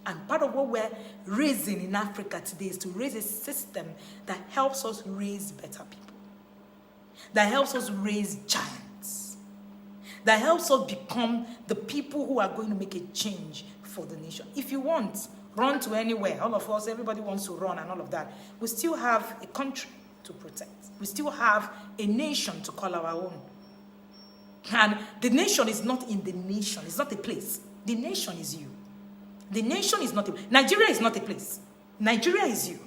S1: And part of what we're raising in Africa today is to raise a system that helps us raise better people. That helps us raise giants. That helps us become the people who are going to make a change for the nation. If you want, run to anywhere. All of us, everybody wants to run and all of that. We still have a country to protect. We still have a nation to call our own. And the nation is not in the nation. It's not a place. The nation is you. The nation is not a place. Nigeria is not a place. Nigeria is you.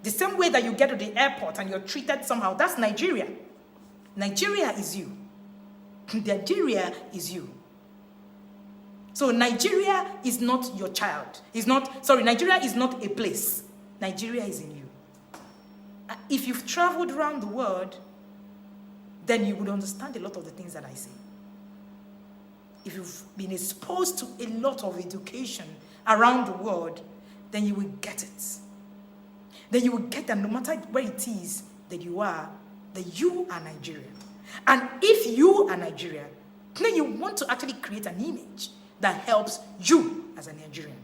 S1: The same way that you get to the airport and you're treated somehow, that's Nigeria. Nigeria is you. Nigeria is you. So Nigeria is not your child. Nigeria is not a place. Nigeria is in you. If you've traveled around the world, then you would understand a lot of the things that I say. If you've been exposed to a lot of education around the world, then you will get it. Then you will get that no matter where it is that you are Nigerian. And if you are Nigerian, then you want to actually create an image that helps you as a Nigerian.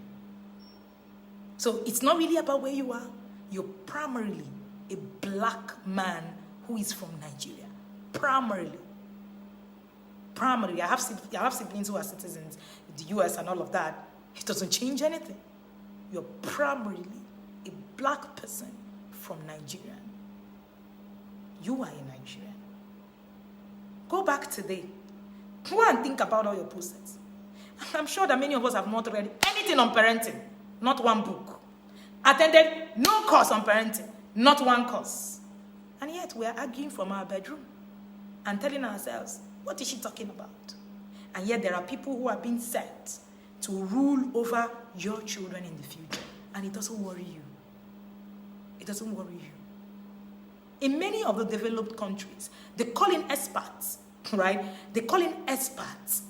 S1: So it's not really about where you are. You're primarily a black man who is from Nigeria. Primarily. I have siblings who are citizens in the US and all of that. It doesn't change anything. You're primarily a black person from Nigeria. You are a Nigerian. Go back today. Go and think about all your process. I'm sure that many of us have not read anything on parenting. Not one book. Attended no course on parenting. Not one course. And yet we are arguing from our bedroom and telling ourselves, what is she talking about? And yet there are people who are being set to rule over your children in the future. And it doesn't worry you. It doesn't worry you. In many of the developed countries, they call in experts, right? They call in experts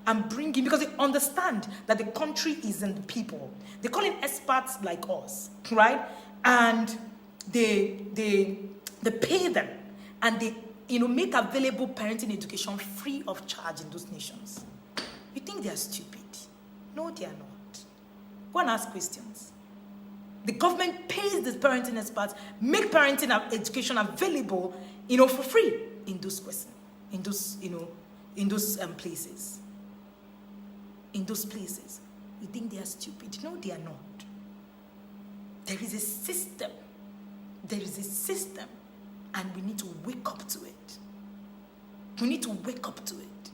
S1: and bring in, because they understand that the country is in the people. They call in experts like us, right? And they pay them and they make available parenting education free of charge in those nations. You think they are stupid? No, they are not. Go and ask questions. The government pays the parenting experts, make parenting education available, for free in those places. In those places. You think they are stupid? No, they are not. There is a system. There is a system. And we need to wake up to it. We need to wake up to it.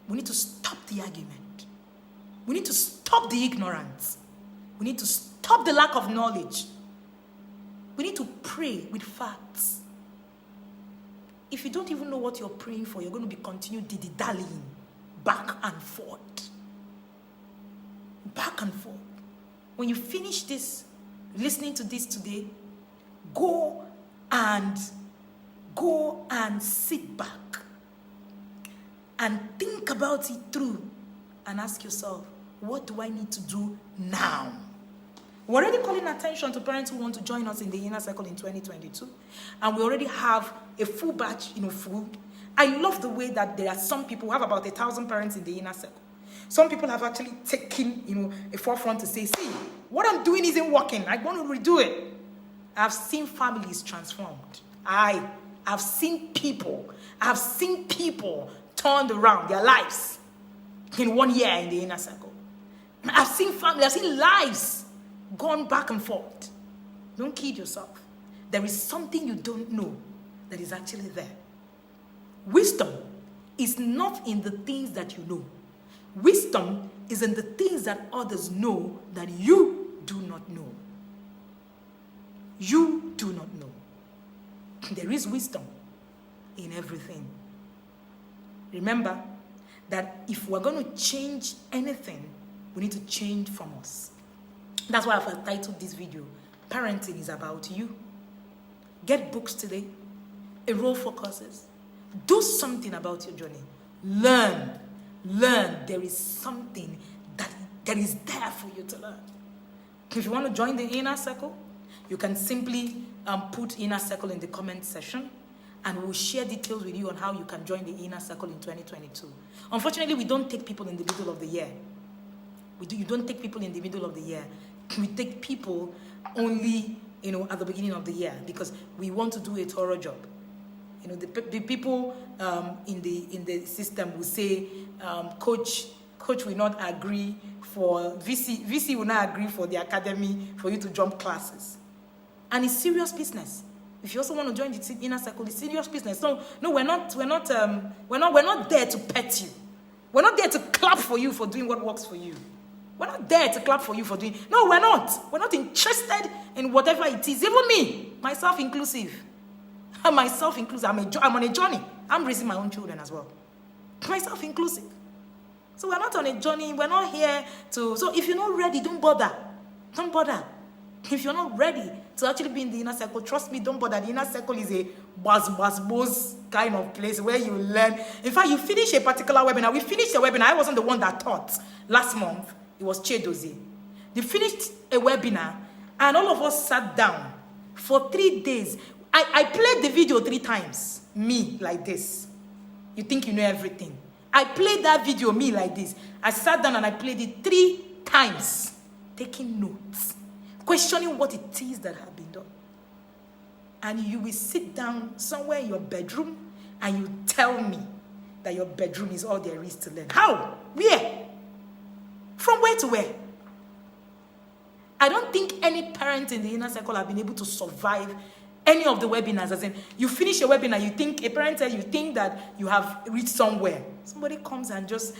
S1: We need to stop the argument. We need to stop the ignorance. We need to stop the lack of knowledge. We need to pray with facts. If you don't even know what you're praying for, you're going to be continue dilly-dallying back and forth. Back and forth. When you finish this, listening to this today, go and sit back and think about it through and ask yourself, what do I need to do now? We're already calling attention to parents who want to join us in the inner circle in 2022. And we already have a full batch, full. I love the way that there are some people who have about 1,000 parents in the inner circle. Some people have actually taken, a forefront to say, see, what I'm doing isn't working. I want to redo it. I've seen families transformed. I've seen people turned around their lives in 1 year in the inner circle. I've seen families, I've seen lives gone back and forth. Don't kid yourself. There is something you don't know that is actually there. Wisdom is not in the things that you know. Wisdom is in the things that others know that you do not know. You do not know. There is wisdom in everything. Remember that if we're going to change anything, we need to change from us. That's why I've titled this video, Parenting is About You. Get books today. Enroll for courses. Do something about your journey. Learn. There is something that is there for you to learn. If you want to join the inner circle, you can simply put inner circle in the comment section, and we'll share details with you on how you can join the inner circle in 2022. Unfortunately, we don't take people in the middle of the year. You don't take people in the middle of the year. We take people only, at the beginning of the year, because we want to do a thorough job. The people in the system will say, coach will not agree for VC will not agree for the academy for you to jump classes, and it's serious business. If you also want to join the inner circle, it's serious business. No, we're not there to pet you. We're not there to clap for you for doing what works for you. We're not there to clap for you for doing. No, we're not. We're not interested in whatever it is. Even me, myself inclusive. I'm on a journey. I'm raising my own children as well. Myself inclusive. So we're not on a journey. We're not here to. So if you're not ready, don't bother. Don't bother. If you're not ready to actually be in the inner circle, trust me, don't bother. The inner circle is a buzz kind of place where you learn. In fact, you finish a particular webinar. We finished a webinar. I wasn't the one that taught last month. It was Chedozie. They finished a webinar, and all of us sat down for 3 days. I played the video 3 times. Me, like this. You think you know everything. I played that video, me, like this. I sat down and I played it 3 times. Taking notes. Questioning what it is that have been done. And you will sit down somewhere in your bedroom and you tell me that your bedroom is all there is to learn. How? Where? From where to where? I don't think any parent in the inner circle have been able to survive any of the webinars. As in, you finish a webinar, you think that you have reached somewhere. Somebody comes and just,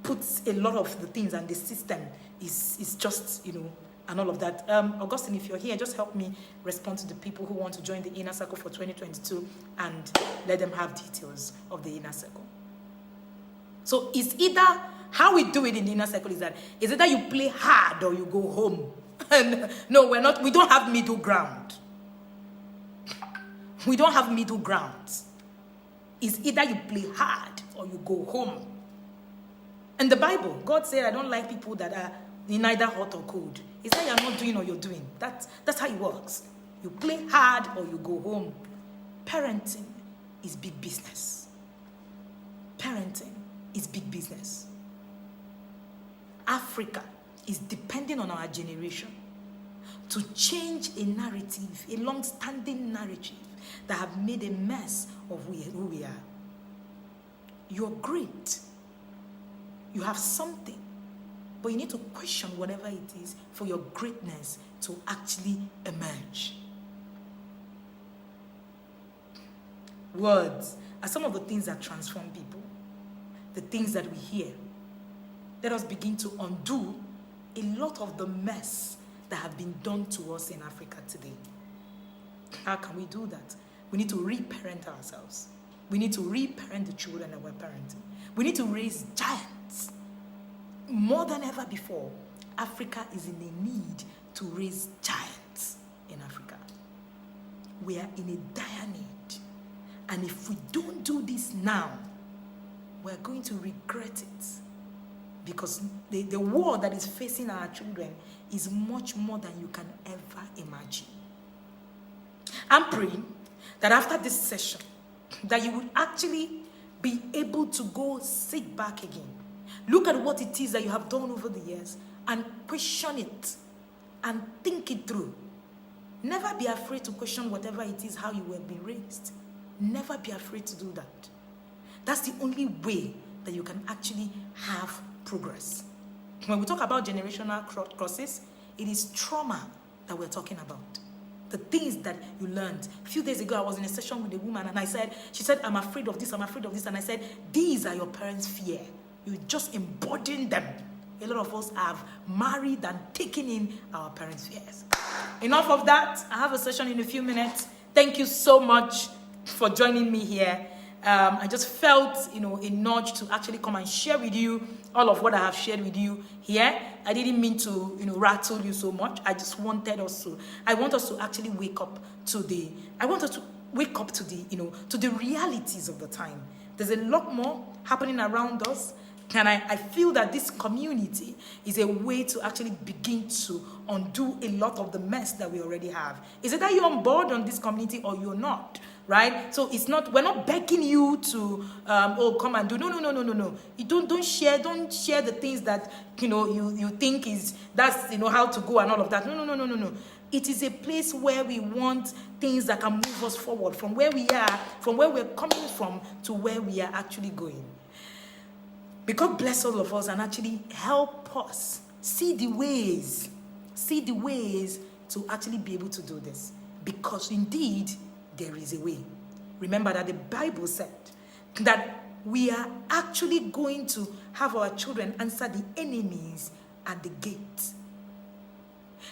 S1: puts a lot of the things, and the system is just, and all of that. Augustine, if you're here, just help me respond to the people who want to join the inner circle for 2022 and let them have details of the inner circle. So it's either, how we do it in the inner circle is either you play hard or you go home. No, we don't have middle ground. We don't have middle ground. It's either you play hard or you go home. In the Bible, God said, I don't like people that are neither hot or cold. It's that you're not doing or you're doing. That's how it works. You play hard or you go home. Parenting is big business. Parenting is big business. Africa is depending on our generation to change a narrative, a long-standing narrative that have made a mess of who we are. You're great. You have something. But you need to question whatever it is for your greatness to actually emerge. Words are some of the things that transform people. The things that we hear. Let us begin to undo a lot of the mess that have been done to us in Africa today. How can we do that? We need to reparent ourselves. We need to reparent the children that we're parenting. We need to raise giants. More than ever before, Africa is in a need to raise giants in Africa. We are in a dire need. And if we don't do this now, we're going to regret it. Because the war that is facing our children is much more than you can ever imagine. I'm praying that after this session, that you would actually be able to go sit back again. Look at what it is that you have done over the years and question it and think it through. Never be afraid to question whatever it is, how you were being raised. Never be afraid to do that. That's the only way that you can actually have progress. When we talk about generational crosses, it is trauma that we're talking about. The things that you learned. A few days ago, I was in a session with a woman and she said, I'm afraid of this, I'm afraid of this. And I said, these are your parents' fear. You just embodying them. A lot of us have married and taken in our parents' fears. Enough of that. I have a session in a few minutes. Thank you so much for joining me here. I just felt, a nudge to actually come and share with you all of what I have shared with you here. I didn't mean to, rattle you so much. I just wanted I want us to actually wake up to the realities of the time. There's a lot more happening around us. And I feel that this community is a way to actually begin to undo a lot of the mess that we already have. Is it that you're on board on this community or you're not? Right? So we're not begging you to come and do. No. You don't share the things that you think that's how to go and all of that. No. It is a place where we want things that can move us forward from where we are, from where we're coming from to where we are actually going. May God bless all of us and actually help us see the ways to actually be able to do this. Because indeed, there is a way. Remember that the Bible said that we are actually going to have our children answer the enemies at the gate.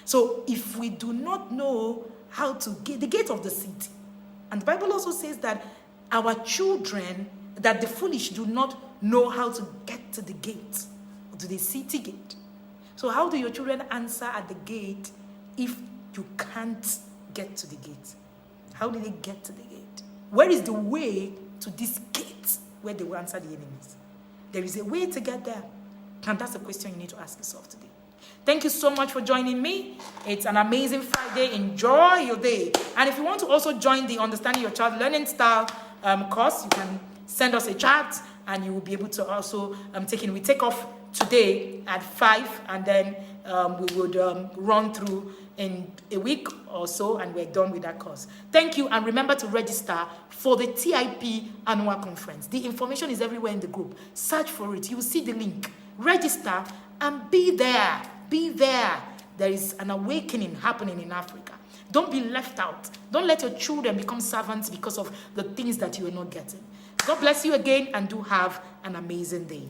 S1: So if we do not know how to get the gate of the city, and the Bible also says that our children, that the foolish do not know how to get to the gate, or to the city gate. So how do your children answer at the gate if you can't get to the gate? How do they get to the gate? Where is the way to this gate where they will answer the enemies? There is a way to get there. And that's a question you need to ask yourself today. Thank you so much for joining me. It's an amazing Friday. Enjoy your day. And if you want to also join the Understanding Your Child Learning Style course, you can send us a chat and you will be able to also take it. We take off today at 5 and then we would run through in a week or so and we're done with that course. Thank you, and remember to register for the TIP annual conference. The information is everywhere in the group. Search for it. You will see the link. Register and be there. Be there. There is an awakening happening in Africa. Don't be left out. Don't let your children become servants because of the things that you are not getting. God bless you again and do have an amazing day.